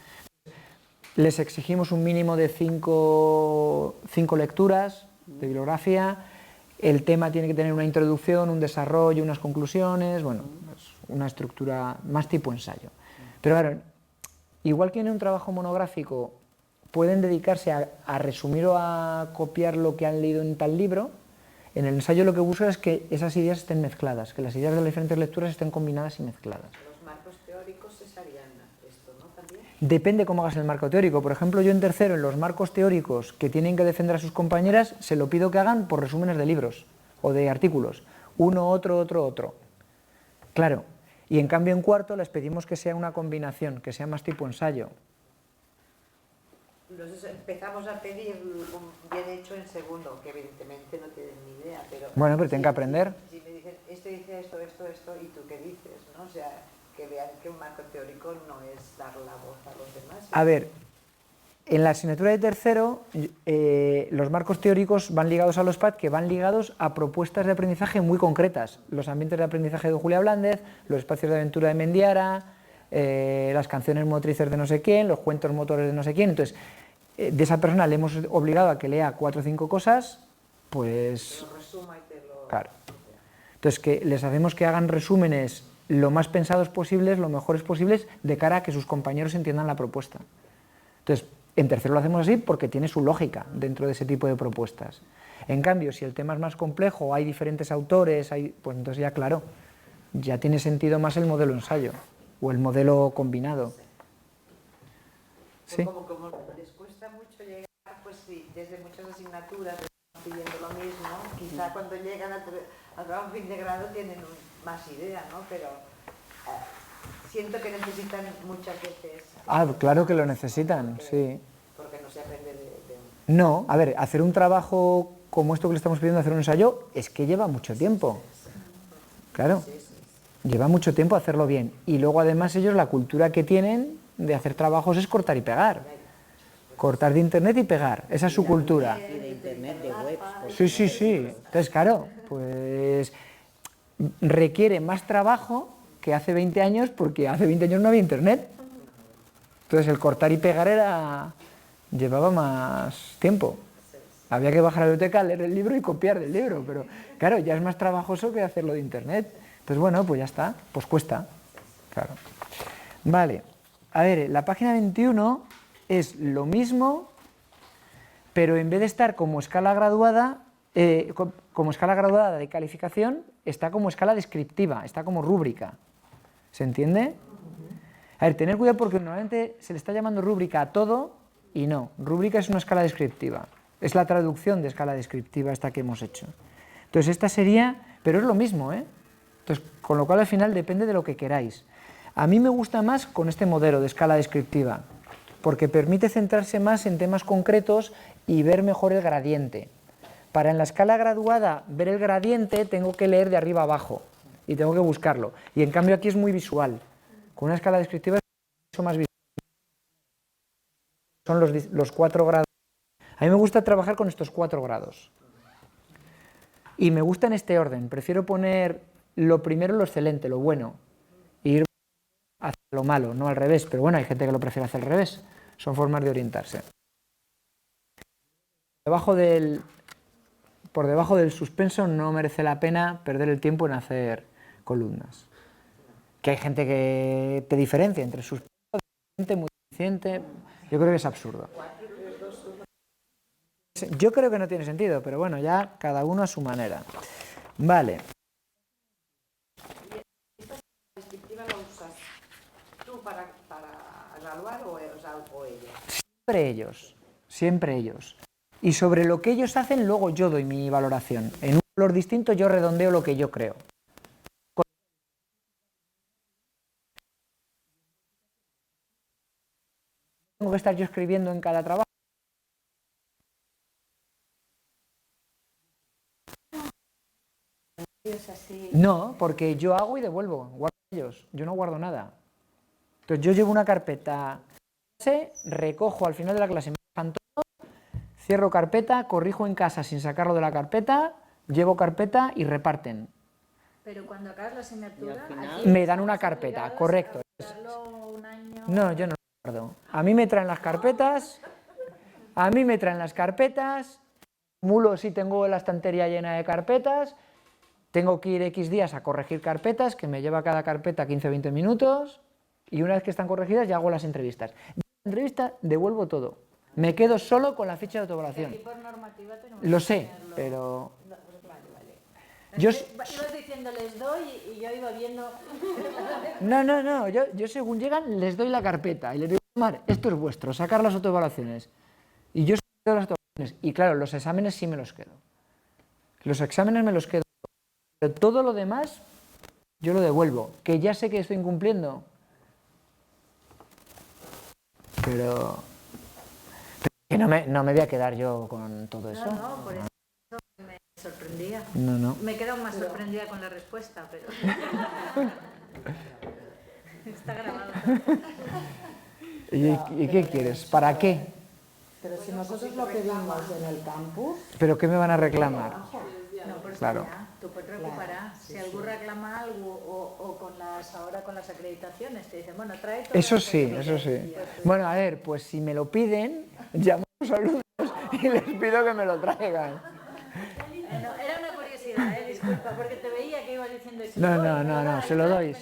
Les exigimos un mínimo de 5 lecturas de bibliografía. El tema tiene que tener una introducción, un desarrollo, unas conclusiones, bueno, es una estructura más tipo ensayo. Pero claro, igual que en un trabajo monográfico pueden dedicarse a resumir o a copiar lo que han leído en tal libro, en el ensayo lo que busco es que esas ideas estén mezcladas, que las ideas de las diferentes lecturas estén combinadas y mezcladas. Los marcos teóricos es harían esto, ¿no? También. Depende cómo hagas el marco teórico. Por ejemplo, yo en tercero, en los marcos teóricos que tienen que defender a sus compañeras, se lo pido que hagan por resúmenes de libros o de artículos. Uno, otro, otro, otro. Claro. Y en cambio en cuarto les pedimos que sea una combinación, que sea más tipo ensayo. Entonces empezamos a pedir un bien hecho en segundo, que evidentemente no tienen ni idea, pero... Bueno, pero tienen que aprender. Si me dicen, esto dice esto, ¿y tú qué dices? ¿No? O sea, que vean que un marco teórico no es dar la voz a los demás. A ver, en la asignatura de tercero, los marcos teóricos van ligados a los PAD, que van ligados a propuestas de aprendizaje muy concretas. Los ambientes de aprendizaje de Julia Blández, los espacios de aventura de Mendiara, las canciones motrices de no sé quién, los cuentos motores de no sé quién. Entonces, de esa persona le hemos obligado a que lea 4 o 5 cosas, pues... Te lo resuma y te lo... Claro. Entonces, que les hacemos que hagan resúmenes lo más pensados posibles, lo mejores posibles, de cara a que sus compañeros entiendan la propuesta. Entonces, en tercero lo hacemos así porque tiene su lógica dentro de ese tipo de propuestas. En cambio, si el tema es más complejo, hay diferentes autores, pues entonces ya claro, ya tiene sentido más el modelo ensayo o el modelo combinado. ¿Sí? Como les cuesta mucho llegar, pues sí, desde muchas asignaturas están pidiendo lo mismo, quizá cuando llegan al trabajo fin de grado tienen más idea, ¿no? Pero siento que necesitan muchas veces... Ah, claro que lo necesitan, sí. Porque no se aprende de... No, a ver, hacer un trabajo como esto que le estamos pidiendo, hacer un ensayo, es que lleva mucho tiempo. Claro, lleva mucho tiempo hacerlo bien. Y luego además ellos la cultura que tienen de hacer trabajos es cortar y pegar. Cortar de internet y pegar, esa es su cultura. Y de internet, de webs. Sí, sí, sí. Entonces, claro, pues requiere más trabajo que hace 20 años, porque hace 20 años no había internet. Entonces el cortar y pegar llevaba más tiempo. Había que bajar a la biblioteca, leer el libro y copiar del libro, pero claro, ya es más trabajoso que hacerlo de internet. Entonces, bueno, pues ya está, pues cuesta. Claro. Vale, a ver, la página 21 es lo mismo, pero en vez de estar como escala graduada, de calificación, está como escala descriptiva, está como rúbrica. ¿Se entiende? A ver, tener cuidado porque normalmente se le está llamando rúbrica a todo y no. Rúbrica es una escala descriptiva. Es la traducción de escala descriptiva esta que hemos hecho. Entonces esta sería, pero es lo mismo, ¿eh? Entonces, con lo cual al final depende de lo que queráis. A mí me gusta más con este modelo de escala descriptiva, porque permite centrarse más en temas concretos y ver mejor el gradiente. Para en la escala graduada ver el gradiente tengo que leer de arriba abajo y tengo que buscarlo. Y en cambio aquí es muy visual. Con una escala descriptiva es mucho más visual. Son los 4 grados. A mí me gusta trabajar con estos 4 grados. Y me gusta en este orden. Prefiero poner lo primero, lo excelente, lo bueno. E ir hacia lo malo, no al revés. Pero bueno, hay gente que lo prefiere hacer al revés. Son formas de orientarse. Por debajo del suspenso no merece la pena perder el tiempo en hacer columnas. Que hay gente que te diferencia entre suspenso, muy eficiente. Yo creo que es absurdo. Yo creo que no tiene sentido, pero bueno, ya cada uno a su manera. Vale. ¿Esta descriptiva la usas tú para evaluar o ellos? Siempre ellos. Y sobre lo que ellos hacen, luego yo doy mi valoración. En un valor distinto yo redondeo lo que yo creo. ¿Tengo que estar yo escribiendo en cada trabajo? No, porque yo hago y devuelvo, guardo ellos, yo no guardo nada. Entonces yo llevo una carpeta, recojo al final de la clase, me dejan todo, cierro carpeta, corrijo en casa sin sacarlo de la carpeta, llevo carpeta y reparten. Pero cuando acabas la asignatura, Y al final- aquí Me dan una estamos carpeta, obligados correcto. a usarlo un año. No, yo no lo guardo. A mí me traen las carpetas, acumulo si tengo la estantería llena de carpetas, tengo que ir X días a corregir carpetas, que me lleva cada carpeta 15 o 20 minutos, y una vez que están corregidas ya hago las entrevistas. Y en la entrevista devuelvo todo. Me quedo solo con la ficha de autoevaluación. Aquí por normativa tenemos Lo que sé, tenerlo. pero... No, pues vale, vale. Yo Ibas diciendo les doy y yo iba viendo. No, yo según llegan les doy la carpeta y les digo, Mar, esto es vuestro, sacar las autoevaluaciones. Y yo saco las autoevaluaciones. Y claro, los exámenes sí me los quedo. Los exámenes me los quedo. Pero todo lo demás yo lo devuelvo. Que ya sé que estoy incumpliendo. Pero que no me voy a quedar yo con todo eso. No, por eso me sorprendía. No. Me he quedado más sorprendida con la respuesta, pero. Está grabado. ¿Y qué quieres? ¿Para qué? Pero si nosotros lo pedimos en el campus, ¿Pero qué me van a reclamar? No, por eso Claro. ya, tú puedes recuperar. Si algún reclama algo o con ahora con las acreditaciones, te dicen, bueno, trae todo. Eso sí, eso sí. Bueno, a ver, pues si me lo piden, llamo a los alumnos y les pido que me lo traigan. Era una curiosidad, disculpa, porque te veía que ibas diciendo eso. No, se lo doy.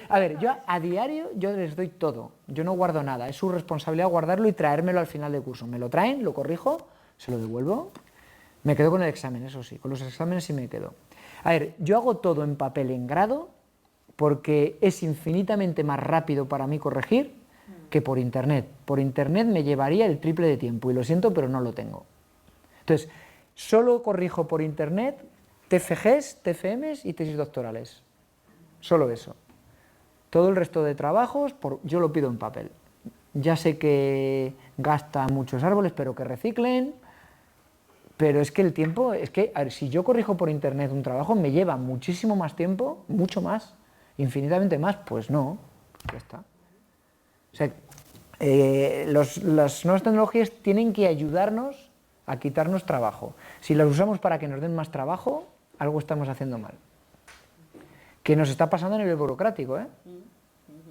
A ver, yo a diario yo les doy todo. Yo no guardo nada. Es su responsabilidad guardarlo y traérmelo al final de curso. Me lo traen, lo corrijo, se lo devuelvo. Me quedo con el examen, eso sí. Con los exámenes sí me quedo. A ver, yo hago todo en papel en grado porque es infinitamente más rápido para mí corregir que por internet. Por internet me llevaría el triple de tiempo y lo siento, pero no lo tengo. Entonces, solo corrijo por internet TFGs, TFMs y tesis doctorales. Solo eso. Todo el resto de trabajos yo lo pido en papel. Ya sé que gasta muchos árboles, pero que reciclen. Pero es que el tiempo, a ver, si yo corrijo por internet un trabajo, me lleva muchísimo más tiempo, mucho más, infinitamente más, pues no, ya está. O sea, las nuevas tecnologías tienen que ayudarnos a quitarnos trabajo. Si las usamos para que nos den más trabajo, algo estamos haciendo mal. Que nos está pasando a nivel burocrático, ¿eh?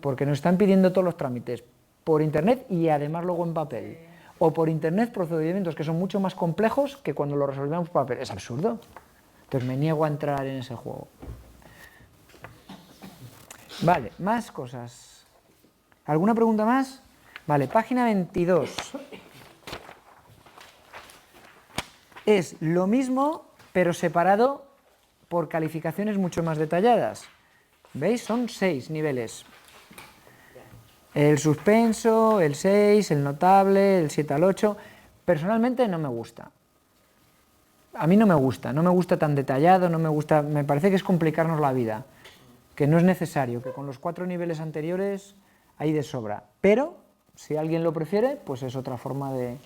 Porque nos están pidiendo todos los trámites por internet y además luego en papel. O por internet procedimientos que son mucho más complejos que cuando lo resolvemos por papel. Es absurdo. Entonces me niego a entrar en ese juego. Vale, más cosas. ¿Alguna pregunta más? Vale, página 22. Es lo mismo, pero separado por calificaciones mucho más detalladas. ¿Veis? Son 6 niveles. El suspenso, el 6, el notable, el 7 al 8. Personalmente no me gusta. A mí no me gusta tan detallado, no me gusta, me parece que es complicarnos la vida, que no es necesario, que con los 4 niveles anteriores hay de sobra. Pero, si alguien lo prefiere, pues es otra forma de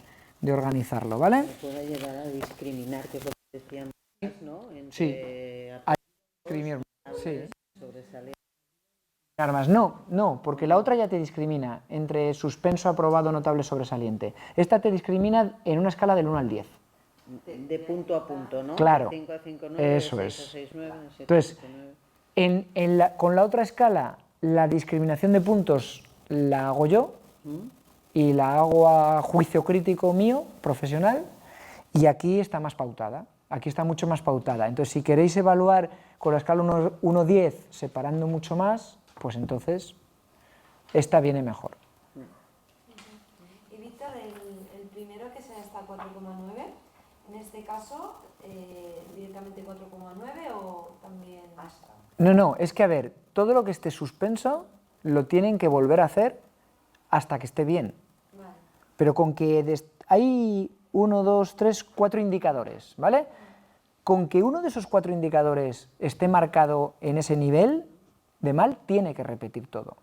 organizarlo, ¿vale? Pueda llegar a discriminar, que es lo que decíamos, ¿no? Entre Sí. Hay que discriminar, sí. sobresalientes. Armas. No, porque la otra ya te discrimina entre suspenso, aprobado, notable, sobresaliente. Esta te discrimina en una escala del 1 al 10. De punto a punto, ¿no? Claro. 5 a 5, 9, Eso 6 es. a 6, 9, 7 Entonces, a 8, 9. con la otra escala, la discriminación de puntos la hago yo y la hago a juicio crítico mío, profesional, y aquí está más pautada. Aquí está mucho más pautada. Entonces, si queréis evaluar con la escala 1-10, separando mucho más, pues entonces esta viene mejor. Y Víctor, el primero que se está 4,9, en este caso, directamente 4,9 o también hasta. No, es que a ver, todo lo que esté suspenso lo tienen que volver a hacer hasta que esté bien. Vale. Pero con que hay 1, 2, 3, 4 indicadores, ¿vale? Con que uno de esos 4 indicadores esté marcado en ese nivel de mal, tiene que repetir todo.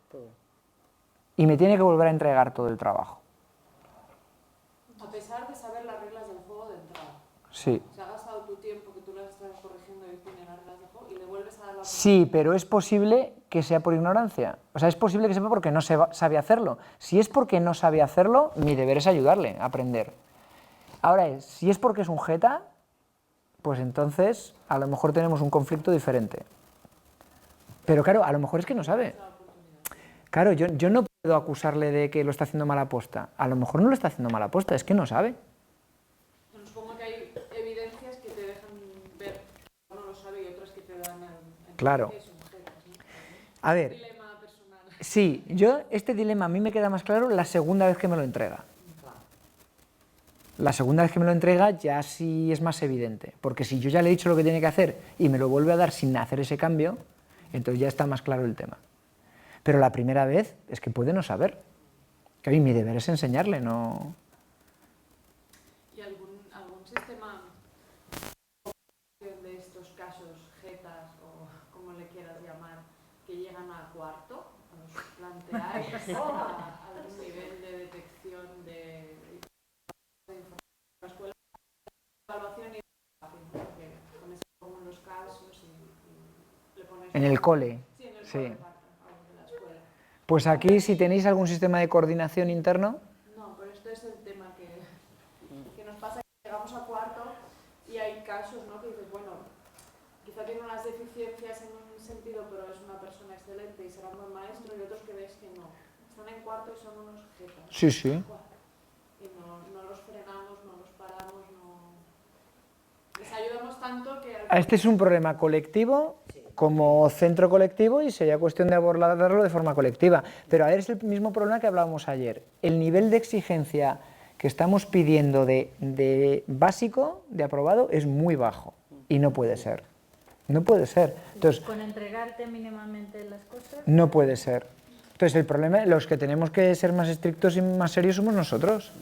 Y me tiene que volver a entregar todo el trabajo. A pesar de saber las reglas del juego de entrada. Sí. Se ha gastado tu tiempo que tú las estás corrigiendo y tienes las reglas del juego y le vuelves a dar la Sí, pero es posible que sea por ignorancia. O sea, es posible que sea porque no sabe hacerlo. Si es porque no sabe hacerlo, mi deber es ayudarle a aprender. Ahora, si es porque es un jeta, pues entonces a lo mejor tenemos un conflicto diferente. Pero claro, a lo mejor es que no sabe. Claro, yo no puedo acusarle de que lo está haciendo mal aposta. A lo mejor no lo está haciendo mal aposta, es que no sabe. Bueno, supongo que hay evidencias que te dejan ver que uno lo sabe y otras que te dan el Claro. que son jetas, ¿no? A ver, Dilema personal. sí, este dilema a mí me queda más claro la segunda vez que me lo entrega. La segunda vez que me lo entrega ya sí es más evidente, porque si yo ya le he dicho lo que tiene que hacer y me lo vuelve a dar sin hacer ese cambio, entonces ya está más claro el tema. Pero la primera vez es que puede no saber. Que a mí mi deber es enseñarle, no... ¿Y algún sistema de estos casos, jetas o como le quieras llamar, que llegan a cuarto? ¿Os planteáis algún nivel de detección de información en la escuela? Evaluación y porque pones como los casos y le pones... En el cole. Sí, en el Sí. cole, de la escuela. Pues aquí, si tenéis algún sistema de coordinación interno, No, pero esto es el tema que nos pasa, que llegamos a cuarto y hay casos, ¿no? Que dices, bueno, quizá tiene unas deficiencias en un sentido, pero es una persona excelente y será un buen maestro, y otros que ves que no. Están en cuarto y son unos jetas. sí, sí. Y no los frenamos, no los paramos, no... Les ayudamos tanto que... Este es un problema colectivo, como centro colectivo, y sería cuestión de abordarlo de forma colectiva. Pero a ver, es el mismo problema que hablábamos ayer. El nivel de exigencia que estamos pidiendo de básico, de aprobado, es muy bajo. Y no puede ser. No puede ser. Entonces, Con entregarte mínimamente las cosas. no puede ser. Entonces, el problema, los que tenemos que ser más estrictos y más serios somos nosotros.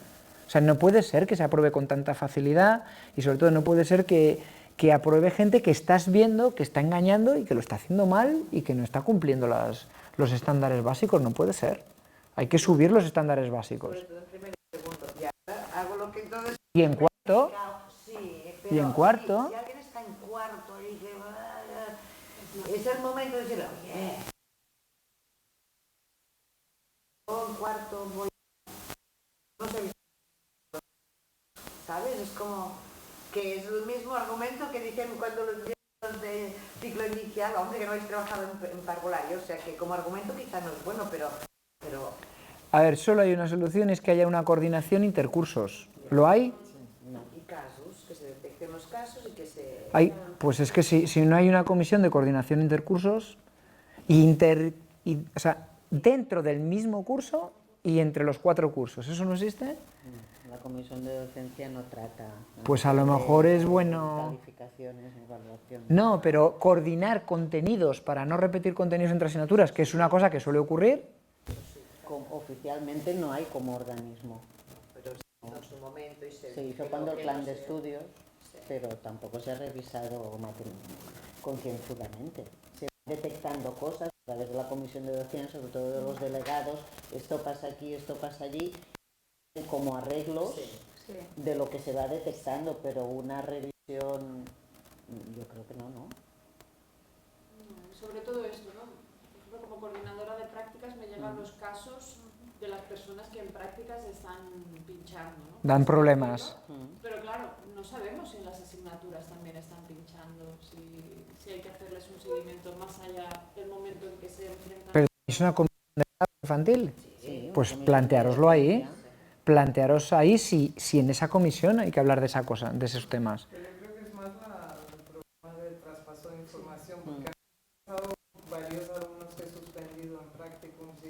O sea, no puede ser que se apruebe con tanta facilidad y sobre todo no puede ser que apruebe gente que estás viendo, que está engañando y que lo está haciendo mal y que no está cumpliendo los estándares básicos. No puede ser. Hay que subir los estándares básicos. Sobre todo en primero y segundo. Y ahora hago lo que entonces... Y en cuarto, Sí, y en cuarto, si alguien está en cuarto y que es el momento de decirle, oye, yo en cuarto voy, no sé, ¿sabes? Es como que es el mismo argumento que dicen cuando los de ciclo inicial, hombre, que no habéis trabajado en parvulario, o sea que como argumento quizá no es bueno, pero a ver, solo hay una solución, es que haya una coordinación intercursos. ¿Lo hay? y casos, que se detecten los casos y que se... Pues es que si no hay una comisión de coordinación intercursos, o sea, dentro del mismo curso y entre los 4 cursos, ¿eso no existe? La comisión de docencia no trata... Pues a lo mejor es bueno... Calificaciones, evaluación... No, pero coordinar contenidos para no repetir contenidos entre asignaturas, que es una cosa que suele ocurrir. Oficialmente no hay como organismo. Pero en su momento y Se hizo cuando el plan de estudios, pero tampoco se ha revisado concienzudamente. Se van detectando cosas a través de la comisión de docencia, sobre todo de los delegados, esto pasa aquí, esto pasa allí, como arreglos de lo que se va detectando, pero una revisión, yo creo que no. Sobre todo esto, ¿no? Por ejemplo, como coordinadora de prácticas me llegan los casos de las personas que en prácticas están pinchando, ¿no? Dan problemas. Pero claro, no sabemos si en las asignaturas también están pinchando, si hay que hacerles un seguimiento más allá del momento en que se enfrentan. Pero ¿es una comisión de grado infantil? Sí, Pues planteároslo ahí. Plantearos ahí si en esa comisión hay que hablar de esa cosa, de esos temas. Pero yo creo que es más el problema del traspaso de información, porque han pasado varios alumnos que he suspendido en practicums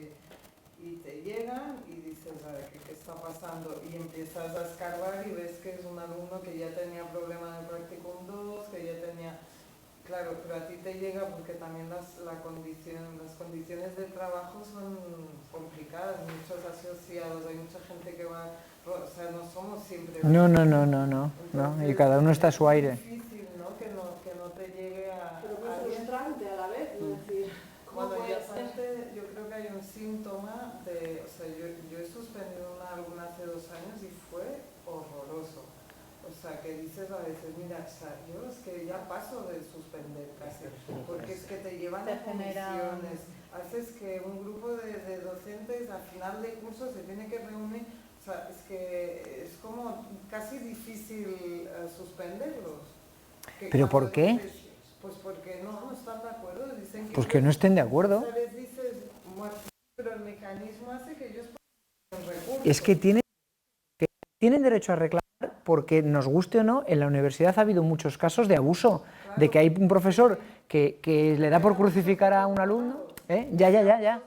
y te llegan y dices, a ver, ¿qué está pasando? Y empiezas a escarbar y ves que es un alumno que ya tenía problema en practicum 2, que ya tenía... Claro, pero a ti te llega porque también las condiciones de trabajo son complicadas, muchos asociados, hay mucha gente que va, o sea, no somos siempre... No, y cada uno está a su aire. Es difícil, ¿no? Que no te llegue a... Pero muy frustrante a la vez, es decir, ¿cómo Bueno, y puede ser? aparte yo creo que hay un síntoma de, o sea, yo he suspendido una alumna hace 2 años y fue horroroso. O sea, que dices a veces, mira, o sea, yo es que ya paso de suspender casi, porque es que te llevan a comisiones, haces que un grupo de docentes al final de curso se tiene que reunir, o sea, es que es como casi difícil suspenderlos. ¿Pero cuando por qué? dices, pues porque no están de acuerdo, dicen que... Pues que no estén de acuerdo. O sea, les dices, bueno, pero el mecanismo hace que ellos pongan recursos. Es que tienen derecho a reclamar porque, nos guste o no, en la universidad ha habido muchos casos de abuso, de que hay un profesor que le da por crucificar a un alumno. ¿Eh? Ya.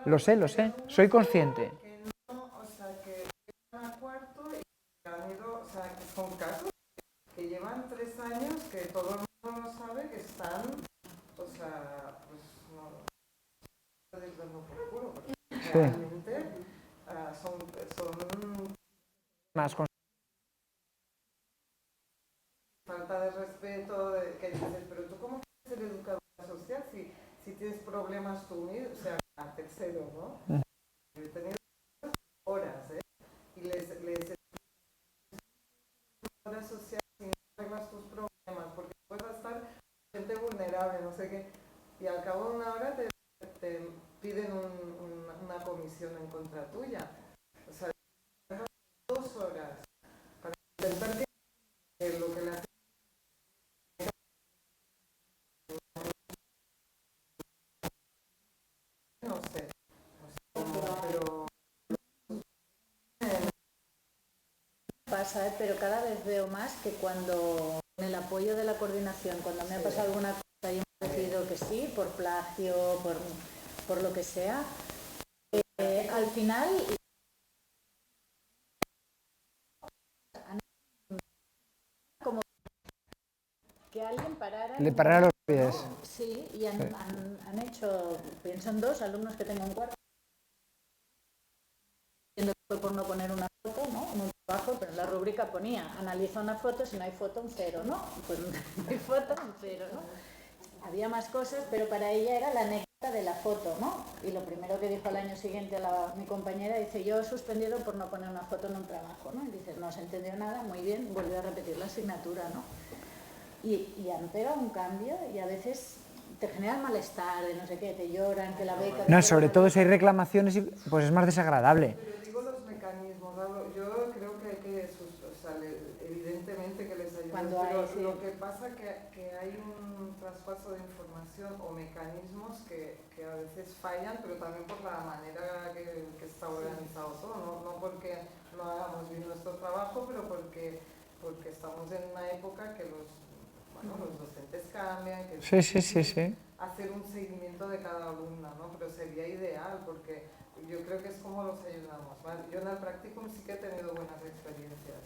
Lo sé, soy consciente. Que no, o sea, que llegan a cuarto y que han ido, o sea, que son casos que llevan 3 años, que todo el mundo lo sabe, que están, o sea, pues no puedes verlo por culo, porque realmente son Más falta de respeto, que dices, pero tú cómo quieres ser educadora social si tienes problemas tú mismo, o sea, a tercero, ¿no? Yo he tenido horas, ¿eh? Y les educadora social si no arreglas tus problemas, porque puedes estar gente vulnerable, no sé qué, y al cabo de una hora te piden una comisión en contra tuya. O sea, 2 horas para intentar que lo que le hace no sé, pero Pasa, pero cada vez veo más que cuando, con el apoyo de la coordinación, cuando me ha pasado alguna cosa y hemos decidido que sí, por plagio, por lo que sea, al final como que alguien parara... le parará los pies. Sí, y han hecho, pienso en 2 alumnos que tengo en cuarto, fue por no poner una foto, ¿no? En un trabajo, pero en la rúbrica ponía, analiza una foto, si no hay foto, un 0, ¿no? Pues no hay foto, un 0, ¿no? Había más cosas, pero para ella era la anécdota de la foto, ¿no? Y lo primero que dijo al año siguiente mi compañera, dice, yo he suspendido por no poner una foto en un trabajo, ¿no? Y dice, no se entendió nada, muy bien, volvió a repetir la asignatura, ¿no? Y han pegado un cambio y a veces te generan malestar, de no sé qué, te lloran, que la beca... No, sobre todo si hay reclamaciones, pues es más desagradable. Pero digo los mecanismos, ¿no? Yo creo que hay que, o sea, evidentemente que les ayuda, Cuando pero hay, sí. lo que pasa es que hay un traspaso de información o mecanismos que a veces fallan, pero también por la manera que está organizado todo, no porque no hagamos bien nuestro trabajo, pero porque estamos en una época que los docentes cambian, que Sí. hacer un seguimiento de cada alumna, ¿no? Pero sería ideal porque yo creo que es como los ayudamos, ¿vale? Yo en el practicum sí que he tenido buenas experiencias,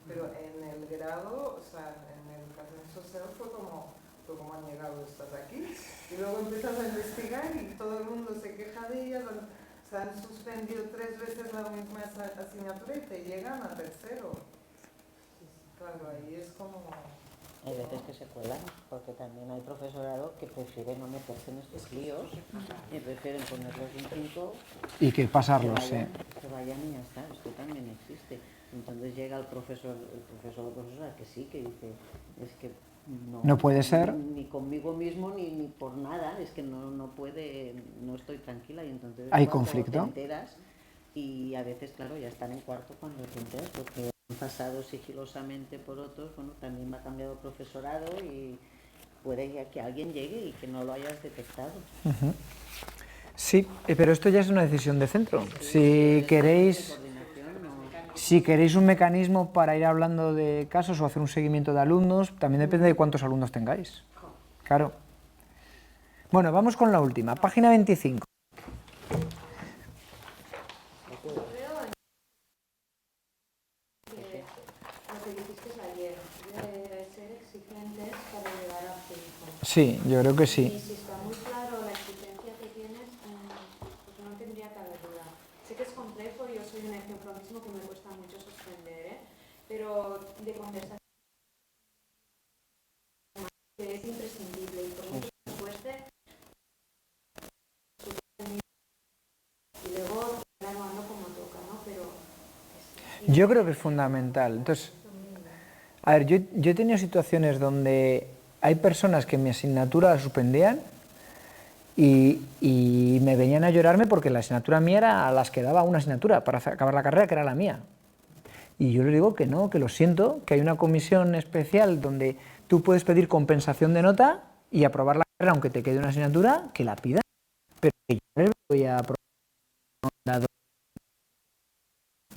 pero en el grado, o sea, en educación social fue como han llegado estas aquí, y luego empiezas a investigar y todo el mundo se queja de ellas, se han suspendido 3 veces la misma asignatura y te llegan a tercero. Claro, ahí es como... Hay veces que se cuelan, porque también hay profesorado que prefieren no meterse en estos líos y prefieren ponerlos un 5 Y que pasarlos, que vayan y ya está. Esto también existe. Entonces llega el profesor o profesora que sí, que dice, es que no puede ser. Ni conmigo mismo ni por nada, es que no puede, no estoy tranquila y entonces Hay cuando conflicto. te enteras y a veces, claro, ya están en cuarto cuando te enteras porque han pasado sigilosamente por otros, bueno, también ha cambiado profesorado y puede que alguien llegue y que no lo hayas detectado. Sí, pero esto ya es una decisión de centro. Si queréis un mecanismo para ir hablando de casos o hacer un seguimiento de alumnos, también depende de cuántos alumnos tengáis. Claro. Bueno, vamos con la última, página 25. Sí, yo creo que sí. Y si está muy claro la exigencia que tienes, pues no tendría que haber duda. Sé que es complejo, yo soy un ejemplo mismo que me cuesta mucho suspender, pero de conversación que es imprescindible y por mucho que nos cueste, y luego graduando como toca, ¿no? Pero yo creo que es fundamental. Entonces, a ver, yo he tenido situaciones donde hay personas que mi asignatura la suspendían y me venían a llorarme porque la asignatura mía era a las que daba una asignatura para acabar la carrera, que era la mía. Y yo les digo que no, que lo siento, que hay una comisión especial donde tú puedes pedir compensación de nota y aprobar la carrera, aunque te quede una asignatura, que la pidas. Pero que yo no les voy a aprobar una nota,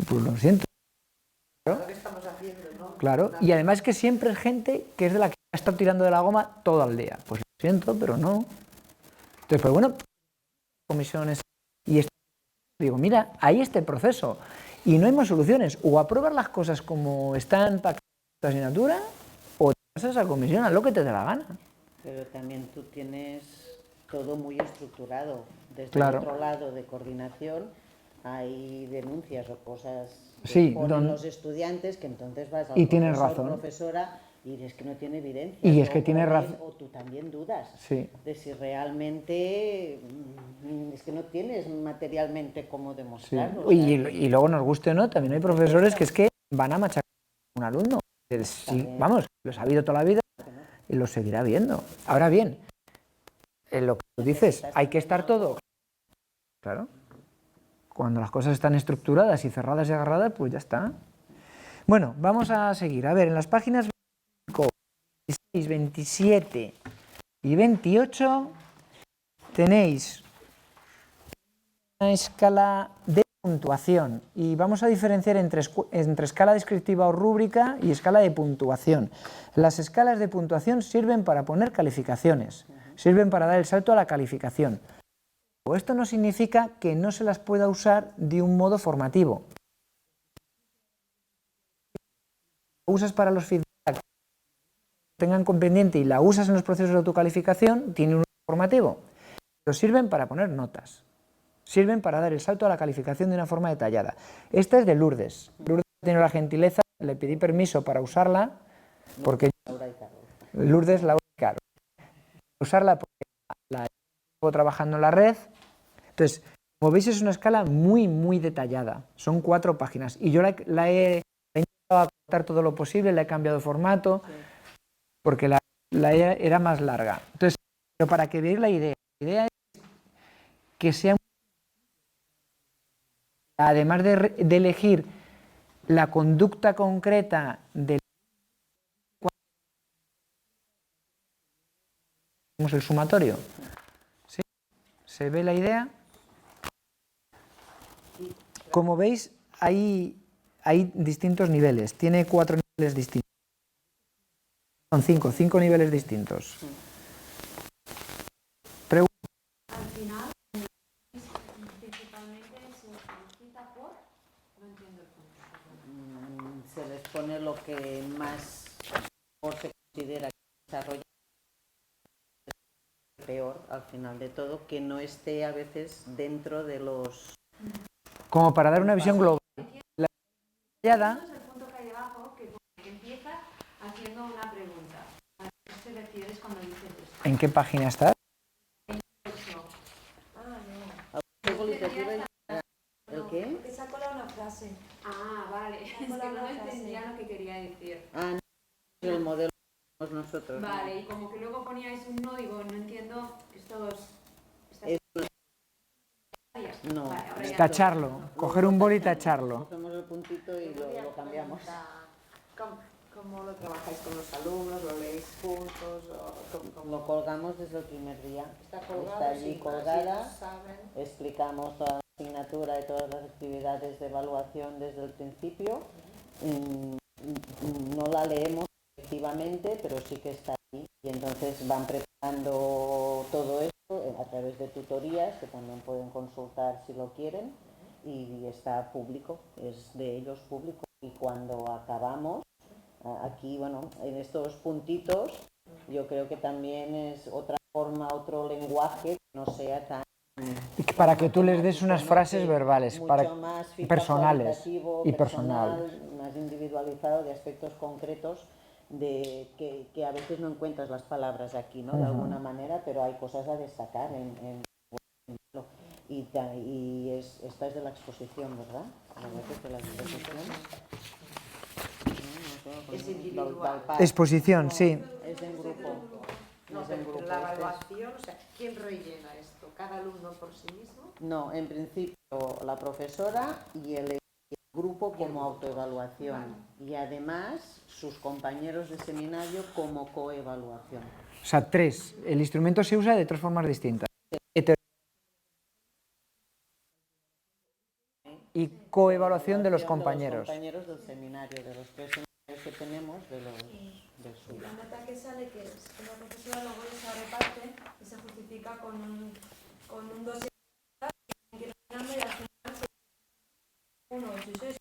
pues lo siento. Lo que estamos haciendo, ¿no? Claro, y además que siempre es gente que es de la que ha estado tirando de la goma todo el día. Pues lo siento, pero no. Entonces, pues bueno, comisiones y digo, mira, ahí está el proceso y no hay más soluciones. O apruebas las cosas como están para tu asignatura o te pasas a comisión, haz lo que te dé la gana. Pero también tú tienes todo muy estructurado. Desde Claro. el otro lado de coordinación hay denuncias o cosas que Sí, ponen los estudiantes que entonces vas al y tienes profesor, razón. profesora y es que no tiene evidencia. Y es que tienes él razón. O tú también dudas Sí. de si realmente es que no tienes materialmente cómo Sí. demostrarlo. O sea, Y luego nos guste o no, también hay profesores que es que van a machacar a un alumno. Sí, vamos, lo ha habido toda la vida y lo seguirá viendo. Ahora bien, en lo que tú dices, hay que estar todo. Claro. Cuando las cosas están estructuradas y cerradas y agarradas, pues ya está. Bueno, vamos a seguir. A ver, en las páginas 25, 26, 27 y 28 tenéis una escala de puntuación y vamos a diferenciar entre escala descriptiva o rúbrica y escala de puntuación. Las escalas de puntuación sirven para poner calificaciones, sirven para dar el salto a la calificación. Esto no significa que no se las pueda usar de un modo formativo. La usas para los feedback que tengan con pendiente y la usas en los procesos de autocalificación, tiene un uso formativo. Pero sirven para poner notas. Sirven para dar el salto a la calificación de una forma detallada. Esta es de Lourdes. Lourdes ha tenido la gentileza, le pedí permiso para usarla, porque Lourdes, Laura y Carlos. Usarla porque la llevo trabajando en la red. Entonces, como veis, es una escala muy, muy detallada. Son 4 páginas. Y yo la he intentado acortar todo lo posible, la he cambiado de formato, porque la era más larga. Entonces, pero para que veáis la idea es que sea, además de elegir la conducta concreta del el sumatorio. ¿Sí? ¿Se ve la idea? Como veis, hay distintos niveles. Tiene 4 niveles distintos. Son 5 niveles distintos. Al final, principalmente se cita por, no entiendo el punto. se les pone lo que más mejor se considera que desarrolla peor al final de todo, que no esté a veces dentro de los... Como para dar una visión global. La detallada, Es el punto que hay debajo que empieza haciendo una pregunta. ¿A qué te refieres cuando dices esto? ¿en qué página estás? ¿El qué? Porque se ha colado una frase. Ah, vale. Es que no entendía lo que quería decir. Ah, no, el modelo que tenemos nosotros. ¿no? Vale, y como que luego poníais un no, digo, no entiendo estos... Es- No. Vale, ahora ya. Tacharlo. Coger un boli y tacharlo. Cogemos el puntito y lo cambiamos. ¿Cómo lo trabajáis con los alumnos? ¿Lo leéis juntos? ¿O Lo colgamos desde el primer día. está colgado? Está allí Sí, colgada. así saben. Explicamos toda la asignatura y todas las actividades de evaluación desde el principio. No la leemos efectivamente, pero sí que está ahí. Y entonces van preparando todo esto a través de tutorías que también pueden consultar si lo quieren. Y está público, es de ellos público. Y cuando acabamos, aquí, bueno, en estos puntitos, yo creo que también es otra forma, otro lenguaje que no sea tan... Para que tú les des unas frases verbales, mucho más feedback personales cualitativo, y personal, personales. más individualizado de aspectos concretos de que a veces no encuentras las palabras aquí, ¿no? De alguna manera, pero hay cosas a destacar esta es de la exposición, ¿verdad? ¿Es de la exposición? Es individual. Exposición, sí. Es en grupo. No, Es en pero grupo. la Este es- evaluación, o sea, ¿quién rellena esto? ¿Cada alumno por sí mismo? No, en principio la profesora y el grupo como autoevaluación y además sus compañeros de seminario como coevaluación. O sea, 3. El instrumento se usa de 3 formas distintas. Y coevaluación de los compañeros. De los compañeros del seminario, de los 3 seminarios que tenemos del sur. La nota que sale que la profesora luego se reparte y se justifica con un dossier que ir llenando y al final se 1, 8 y 6.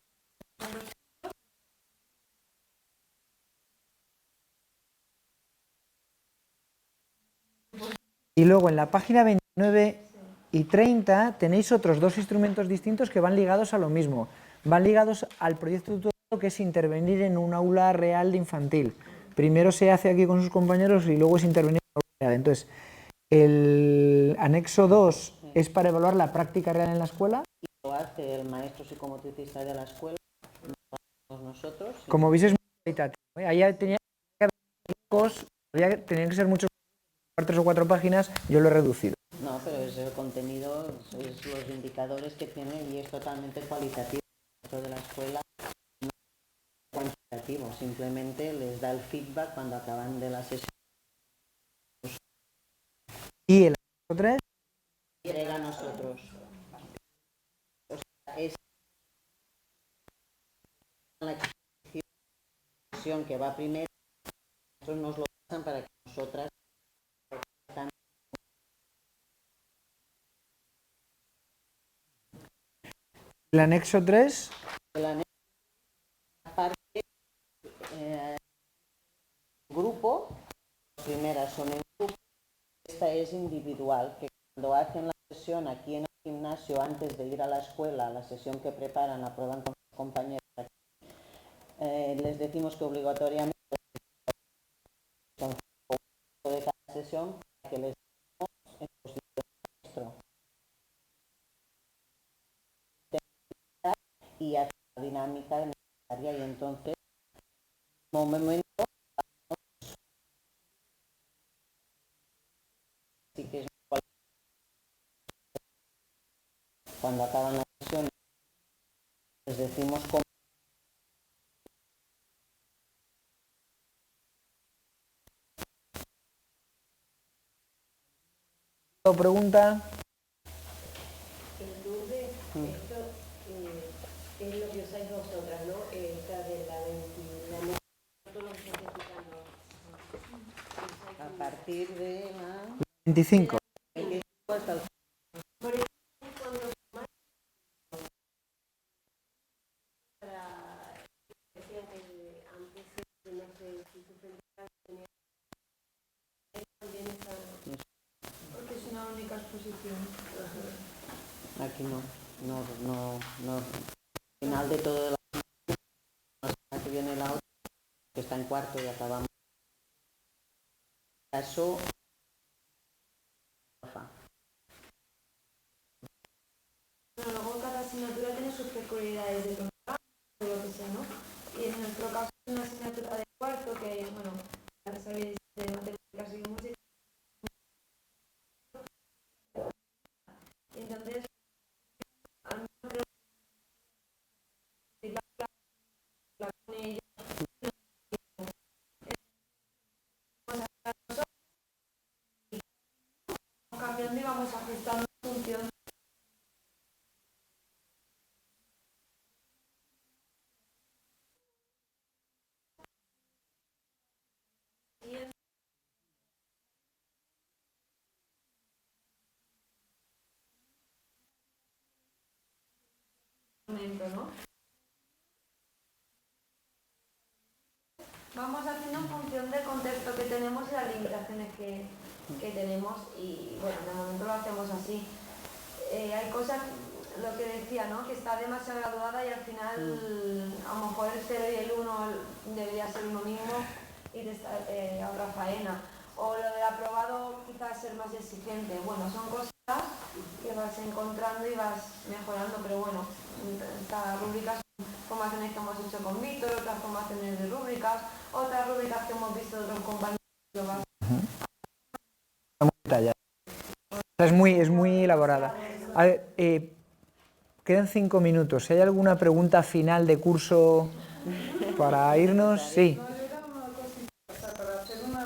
Y luego en la página 29 y 30 tenéis otros 2 instrumentos distintos que van ligados a lo mismo. Van ligados al proyecto tutorado, que es intervenir en un aula real de infantil. Primero se hace aquí con sus compañeros y luego es intervenir en un aula real. Entonces, el anexo 2 es para evaluar la práctica real en la escuela. Y lo hace el maestro psicomotricista de la escuela, nosotros. Como veis es muy cualitativo. Ahí tenían que ser muchos, 3 o 4 páginas, yo lo he reducido. No, pero es el contenido, es los indicadores que tiene y es totalmente cualitativo. Dentro de la escuela no es cuantitativo, simplemente les da el feedback cuando acaban de la sesión. Y el anexo 3 Llega a nosotros. O sea, es la exposición que va primero, nosotros nos lo pasan para que nosotras el anexo 3 la parte grupo, las primeras son en grupo, esta es individual, que cuando hacen la sesión aquí en el gimnasio antes de ir a la escuela, la sesión que preparan, la prueban con sus compañeros, les decimos que obligatoriamente son de cada sesión para que les demos en posición nuestro y hacer la dinámica necesaria y entonces en un momento sí que es cuando acaban la sesión les decimos cómo pregunta. El Lourdes, esto es lo que usáis vosotras, ¿no? Esta de la 20, todo lo que estáis explicando. a partir de la 25. hasta el Por eso cuando para decían que antes no sé si suspendían tenía también esa Porque es una única exposición. aquí no al final de todo la semana que viene la otra que está en cuarto y acabamos caso Bueno, luego cada asignatura tiene sus peculiaridades de programa o lo que sea, ¿no? Y en nuestro caso es una asignatura de cuarto que, bueno, ya sabéis de matemáticas y música. Y entonces, a mí me creo que la con ella vamos cambiando y vamos ajustando en función. ¿No? Vamos haciendo en función del contexto que tenemos y las limitaciones que tenemos y bueno, de momento lo hacemos así. Hay cosas, lo que decía, ¿no? Que está demasiado graduada y al final a lo mejor el 0 y el 1 debería ser uno mismo y te ahorra faena. O lo del aprobado quizás ser más exigente. Bueno, son cosas que vas encontrando y vas mejorando, pero bueno, cada rúbrica son formaciones que hemos hecho con Víctor, otras formaciones de rúbricas, otras rúbricas que hemos visto de otros compañeros. Es muy elaborada. A ver, quedan 5 minutos. Si hay alguna pregunta final de curso para irnos, sí. No, yo era una cosita, o sea, para hacer una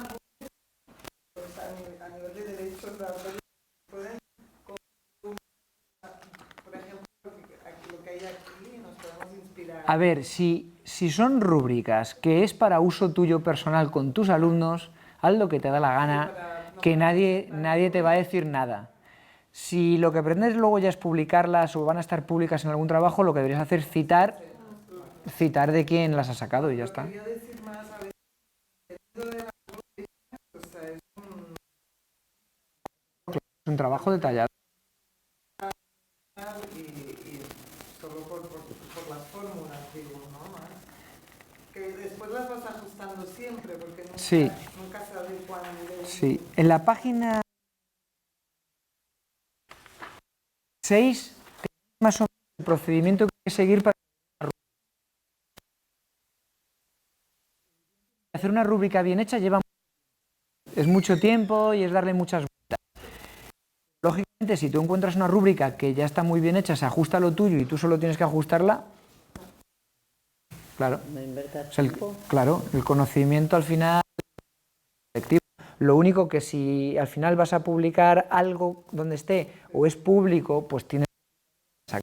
pues, a nivel de derechos de autor, pueden, por ejemplo, lo que hay aquí, nos podemos inspirar. A ver, si son rúbricas que es para uso tuyo personal con tus alumnos, haz lo que te da la gana, que nadie te va a decir nada. Si lo que pretendes luego ya es publicarlas o van a estar públicas en algún trabajo, lo que deberías hacer es citar de quién las ha sacado y ya está. Quería decir más, a ver, de la o sea, es Un trabajo detallado. y solo por las fórmulas, digo, ¿no? Más. Que después las vas ajustando siempre, porque nunca, Sí. nunca sabes cuándo. Sí, en la página 6 tenéis más o menos el procedimiento que hay que seguir para hacer una rúbrica bien hecha es mucho tiempo y es darle muchas vueltas. Lógicamente, si tú encuentras una rúbrica que ya está muy bien hecha, se ajusta a lo tuyo y tú solo tienes que ajustarla, claro. No inviertas O sea, tiempo. claro, el conocimiento al final es colectivo. Lo único que si al final vas a publicar algo donde esté o es público, pues tienes que sacar.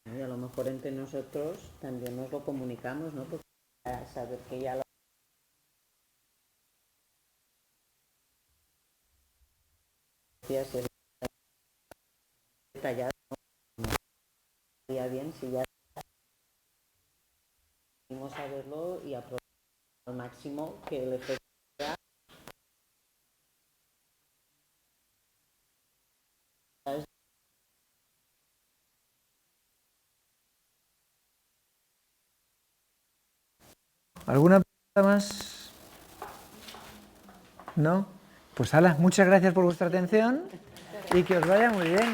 Y a lo mejor entre nosotros también nos lo comunicamos, ¿no? Porque para saber que ya lo es detallado, ¿no? Estaría bien si ya vamos a verlo y aprovechar al máximo que el efecto sea. ¿Alguna pregunta más? ¿No? Pues hala, muchas gracias por vuestra atención y que os vaya muy bien.